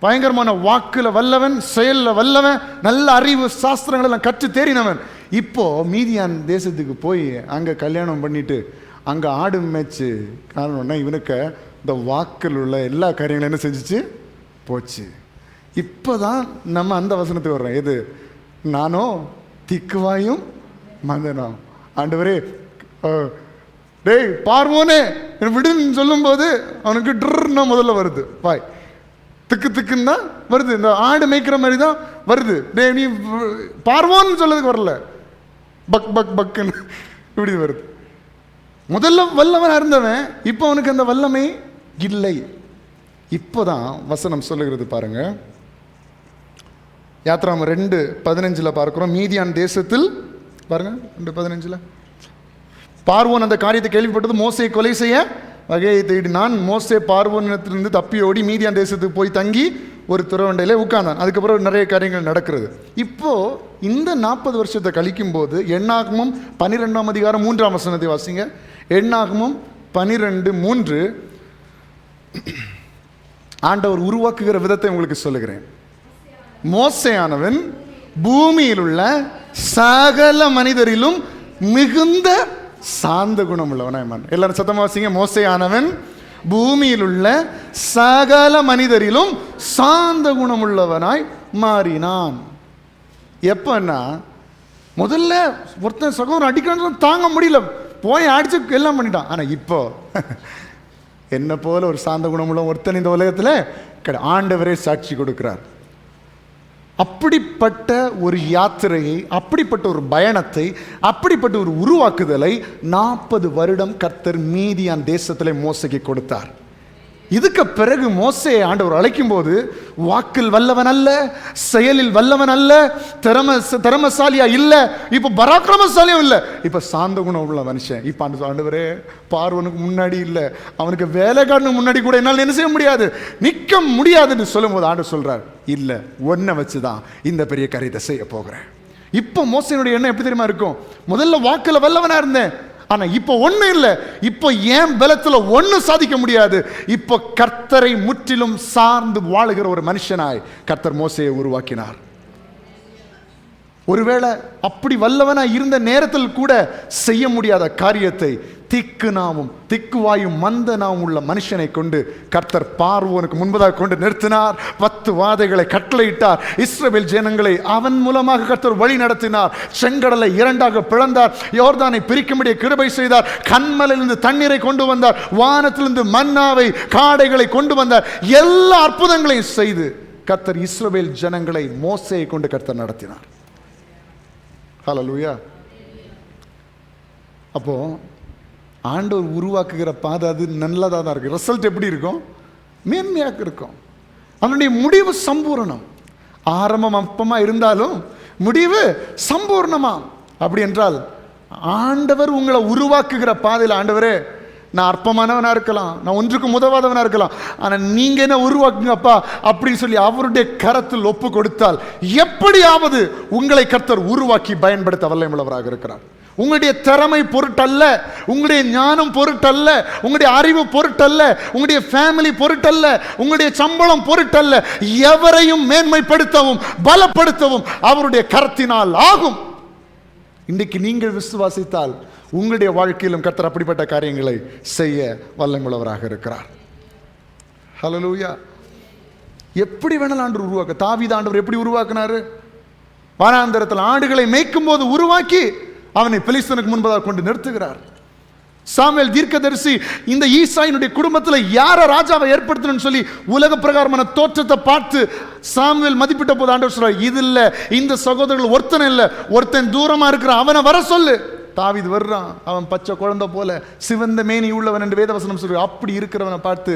பயங்கரமான வாக்குல வல்லவன், செயலில் வல்லவன், நல்ல அறிவு சாஸ்திரங்கள் எல்லாம் கற்று தேறினவன். இப்போ மீதியான் தேசத்துக்கு போய் அங்கே கல்யாணம் பண்ணிட்டு அங்கே ஆடு மேய்ச்சு காரணம்னா இவனுக்கு இந்த வாக்கில் உள்ள எல்லா காரியங்களும் என்ன செஞ்சிச்சு? போச்சு. இப்போ தான் நம்ம அந்த வசனத்துக்கு வர்றோம். எது? நானோ திக்குவாயும் மந்தனம். ஆண்டவரே, டேய் பார்வோனே விடுன்னு சொல்லும்போது அவனுக்கு ட்ருன்னா முதல்ல வருது வாய், திக்கு திக்குன்னு தான் வருது, இந்த ஆடு மேய்க்கிற மாதிரி தான் வருது. டே நீ பார்வோன்னு சொல்லதுக்கு வரல, பக் பக் பக்குன்னு இப்படி வருது. முதல்ல வல்லவன் இருந்தவன், இப்போ அவனுக்கு அந்த வல்லமை இல்லை. இப்போதான் வசனம் சொல்லுகிறது பாருங்க. யாத்ராம 2:15 பார்க்கிறோம். மீதியான் தேசத்தில் பாருங்க 2:15 பார்வோன் அந்த காரியத்தை கேள்விப்பட்டது, மோசையை கொலை செய்ய வகையை தேடினான். மோசே பார்வோனிடத்திலிருந்து தப்பி ஓடி மீதியான் தேசத்துக்கு போய் தங்கி ஒரு துறவண்டையில உட்கார்ந்தான். அதுக்கப்புறம் நிறைய காரியங்கள் நடக்கிறது. இப்போ இந்த 40 வருஷத்தை கழிக்கும் போது எண்ணாகமும் 12ஆம் அதிகாரம் 3ஆம் வசனத்தை வாசிங்க. எண்ணாகமும் 12:3 ஆண்டவர் உருவாக்குகிற விதத்தை உங்களுக்கு சொல்லுகிறேன். மோசேயானவன் பூமியில் உள்ள சகல மனிதரிலும் மிகுந்த சாந்த குணம் உள்ளவன். எல்லாரும் சத்தமா வாசிங்க. மோசேயானவன் பூமியில் உள்ள சகல மனிதரிலும் சாந்த குணம் உள்ளவனாய் மாறினான். எப்பன்னா முதல்ல ஒருத்தன் சகோதரன் அடிக்கணும் தாங்க முடியல, போய் அடிச்சு எல்லாம் பண்ணிட்டான். ஆனா இப்போ என்ன போல ஒரு சாந்த குணமுள்ள ஒருத்தன் இந்த உலகத்தில் ஆண்டவரே சாட்சி கொடுக்கிறார். அப்படிப்பட்ட ஒரு யாத்திரையை, அப்படிப்பட்ட ஒரு பயணத்தை, அப்படிப்பட்ட ஒரு உருவாக்குதலை 40 வருடம் கர்த்தர் மீதியான் தேசத்திலே மோசைக்கு கொடுத்தார். இதுக்கு பிறகு மோசையை ஆண்டவர் அழைக்கும் போது வாக்கில் வல்லவன் அல்ல, செயலில் வல்லவன் அல்ல, திறமசாலியா இல்ல, இப்ப பராக்கிரமசாலியும் இல்ல, இப்ப சாந்த குணம் உள்ள மனுஷன். இப்ப ஆண்டவரே பார்வனுக்கு முன்னாடி இல்ல, அவனுக்கு வேலைக்காரனுக்கு முன்னாடி கூட என்னால் என்ன செய்ய முடியாது, நிற்க முடியாதுன்னு சொல்லும் போது ஆண்டவர் சொல்றார், இல்ல ஒன்ன வச்சுதான் இந்த பெரிய காரியத்தை செய்ய போகிறேன். இப்போ மோசையினுடைய எண்ணம் எப்படி தெரியுமா இருக்கும்? முதல்ல வாக்குல வல்லவனா இருந்தேன், ஆனா இப்போ ஒண்ணு இல்லை, இப்போ ஏன் பலத்துல ஒண்ணு சாதிக்க முடியாது. இப்போ கர்த்தரை முற்றிலும் சார்ந்து வாழுகிற ஒரு மனுஷனாய் கர்த்தர் மோசையை உருவாக்கினார். ஒருவேளை அப்படி வல்லவனா இருந்த நேரத்தில் கூட செய்ய முடியாத காரியத்தை திக்குவாயும் மந்த நாவும் உள்ள மனுஷனை கொண்டு கர்த்தர் பார்வோனுக்கு முன்பதாக கொண்டு நிறுத்தினார். 10 வாதைகளை கட்டளையிட்டார். இஸ்ரவேல் ஜனங்களை அவன் மூலமாக கர்த்தர் வழி நடத்தினார். செங்கடலை 2ஆக பிளந்தார். யோர்தானை பிரிக்கும்படிய கிருபை செய்தார். கன்மலையிலிருந்து தண்ணீரை கொண்டு வந்தார். வானத்திலிருந்து மன்னாவை காடைகளை கொண்டு வந்தார். எல்லா அற்புதங்களையும் செய்து கர்த்தர் இஸ்ரவேல் ஜனங்களை மோசேயை கொண்டு கர்த்தர் நடத்தினார். ஹல்லேலூயா. அப்போ ஆண்டவர் உருவாக்குகிற பாதை அது நல்லதாக தான் இருக்கு. ரிசல்ட் எப்படி இருக்கும்? மேன்மையாக இருக்கும். அதனுடைய முடிவு சம்பூர்ணம். ஆரம்பம் அப்பமா இருந்தாலும் முடிவு சம்பூர்ணமா. அப்படி என்றால் ஆண்டவர் உங்களை உருவாக்குகிற பாதையில், ஆண்டவரே நான் அற்பமானவனா இருக்கலாம், நான் ஒன்றுக்கும் உதவாதவனா இருக்கலாம், ஆனால் நீங்க என்ன உருவாக்குங்கப்பா அப்படின்னு சொல்லி அவருடைய கரத்தில் ஒப்பு கொடுத்தால் எப்படியாவது உங்களை கர்த்தர் உருவாக்கி பயன்படுத்த வல்லமையுள்ளவராக இருக்கிறார். உங்களுடைய திறமை பொருட்டல்ல, உங்களுடைய ஞானம் பொருட்டல்ல, உங்களுடைய அறிவு பொருட்டல்ல, உங்களுடைய ஃபேமிலி பொருட்டல்ல, உங்களுடைய சம்பளம் பொருட்டல்ல. எவரையும் மேன்மைப்படுத்தவும் பலப்படுத்தவும் அவருடைய கரத்தினால் ஆகும். இன்றைக்கு நீங்கள் விசுவாசித்தால் உங்களுடைய வாழ்க்கையிலும் கர்த்தர் அப்படிப்பட்ட காரியங்களை செய்ய வல்லமையுள்ளவராக இருக்கிறார். ஹல்லேலூயா. எப்படி வேணாலும் ஆண்டவர் உருவாக்க. தாவீது ஆண்டவர் எப்படி உருவாக்கினாரு? வனாந்தரத்தில் ஆடுகளை மேய்க்கும் போது உருவாக்கி அவனை பெலிஸ்தனுக்கு முன்பதாக கொண்டு நிறுத்துகிறார். சாமுவேல் தீர்க்கதரிசி இந்த ஈசாயினுடைய குடும்பத்தில் யார ராஜாவை ஏற்படுத்தணும்னு சொல்லி உலக பிரகாரமான தோற்றத்தை பார்த்து சாமுவேல் மதிப்பிட்ட போது ஆண்டவர் சொல்றார், இது இல்ல, இந்த சகோதரர்கள் ஒருத்தன் இல்ல, ஒருத்தன் தூரமா இருக்கிறான், அவனை வர சொல்லு. தாவீது வர்றான். அவன் பச்சை குழந்தை போல சிவந்த மேனி உள்ளவன் என்று வேதவசனம் சொல்ற. அப்படி இருக்கிறவனை பார்த்து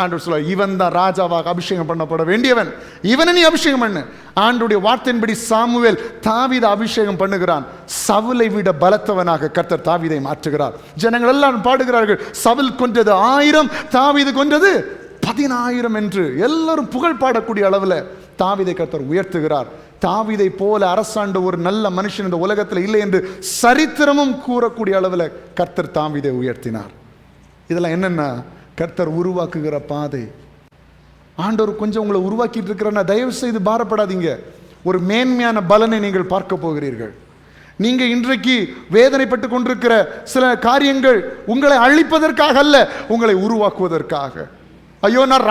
ஆண்டவர் சொல்றார், இவன் தான் ராஜாவாக அபிஷேகம் பண்ணப்பட வேண்டியவன், இவனை நீ அபிஷேகம் பண்ணு. ஆண்டவருடைய வார்த்தையின்படி சாமுவேல் தாவீதை அபிஷேகம் பண்ணுகிறான். சவுலை விட பலத்தவனாக கர்த்தர் தாவீதை மாற்றுகிறார். ஜனங்கள் எல்லாம் பாடுகிறார்கள், சவுல் கொன்றது 1000, தாவீது கொன்றது 10000 என்று எல்லாரும் புகழ் பாடக்கூடிய அளவில் தாவீதை கர்த்தர் உயர்த்துகிறார். தாவீதை போல அரசாண்ட ஒரு நல்ல மனுஷன் இந்த உலகத்தில் இல்லை என்று சரித்திரமும் கூறக்கூடிய அளவில் கர்த்தர் தாவீதை உயர்த்தினார். இதெல்லாம் என்னன்னா கர்த்தர் உருவாக்குகிற பாதை. ஆண்டவர் கொஞ்சம் உங்களை உருவாக்கிட்டு இருக்கிறன்னா தயவு செய்து பாரப்படாதீங்க. ஒரு மேன்மையான பலனை நீங்கள் பார்க்க போகிறீர்கள். நீங்க இன்றைக்கு வேதனைப்பட்டு கொண்டிருக்கிற சில காரியங்கள் உங்களை அழிப்பதற்காக அல்ல, உங்களை உருவாக்குவதற்காக. ஐயோ, நான்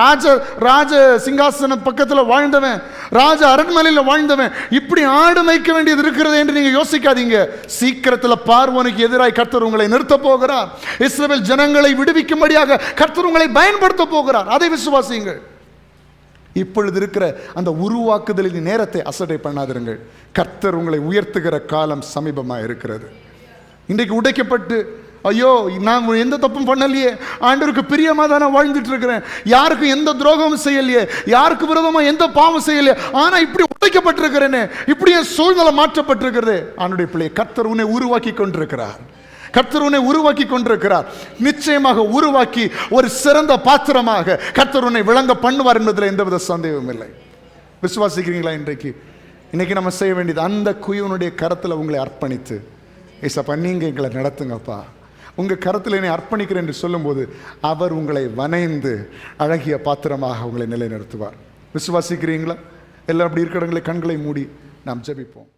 ராஜ சிங்காசன பக்கத்தில் வாழ்ந்தவன், ராஜ அரண்மனையில் வாழ்ந்தவன், இப்படி ஆடு மேய்க்க வேண்டியது இருக்கிறது என்று நீங்க யோசிக்காதீங்க. சீக்கிரத்தில் பார்வோனுக்கு எதிராய் கர்த்தர் உங்களை நிறுத்த போகிறார். இஸ்ரவேல் ஜனங்களை விடுவிக்கும்படியாக கர்த்தர் உங்களை பயன்படுத்த போகிறார். அதை விசுவாசியுங்கள். இப்பொழுது இருக்கிற அந்த உருவாக்குதலின் நேரத்தை அசட்டை பண்ணாதிருங்கள். கர்த்தர் உங்களை உயர்த்துகிற காலம் சமீபமாக இருக்கிறது. இன்றைக்கு உடைக்கப்பட்டு, ஐயோ நான் எந்த தப்பும் பண்ணலையே, ஆண்டவருக்கு பிரியமாக தான் நான் வாழ்ந்துட்டு இருக்கிறேன், யாருக்கும் எந்த துரோகமும் செய்யலையே, யாருக்கு விரோதமாக எந்த பாவம் செய்யலையே, ஆனால் இப்படி உடைக்கப்பட்டிருக்கிறேனே, இப்படி என் சூழ்நிலை மாற்றப்பட்டிருக்கிறது. ஆண்டவருடைய பிள்ளை, கர்த்தர் உன்னை உருவாக்கி கொண்டிருக்கிறார். கர்த்தர் உன்னை உருவாக்கி கொண்டிருக்கிறார். நிச்சயமாக உருவாக்கி ஒரு சிறந்த பாத்திரமாக கர்த்தர் உன்னை விளங்க பண்ணுவார் என்பதில் எந்தவித சந்தேகமும் இல்லை. விசுவாசிக்கிறீங்களா? இன்னைக்கு நம்ம செய்ய வேண்டியது அந்த குயவனுடைய கரத்தில் உங்களை அர்ப்பணித்து, ஏசப்பா நீங்க எங்களை நடத்துங்கப்பா, உங்கள் கரத்தில் என்னை அர்ப்பணிக்கிறேன் என்று சொல்லும்போது அவர் உங்களை வனைந்து அழகிய பாத்திரமாக உங்களை நிலைநிறுத்துவார். விசுவாசிக்கிறீங்களா? எல்லாம் அப்படி இருக்கிறவங்களை கண்களை மூடி நாம் ஜெபிப்போம்.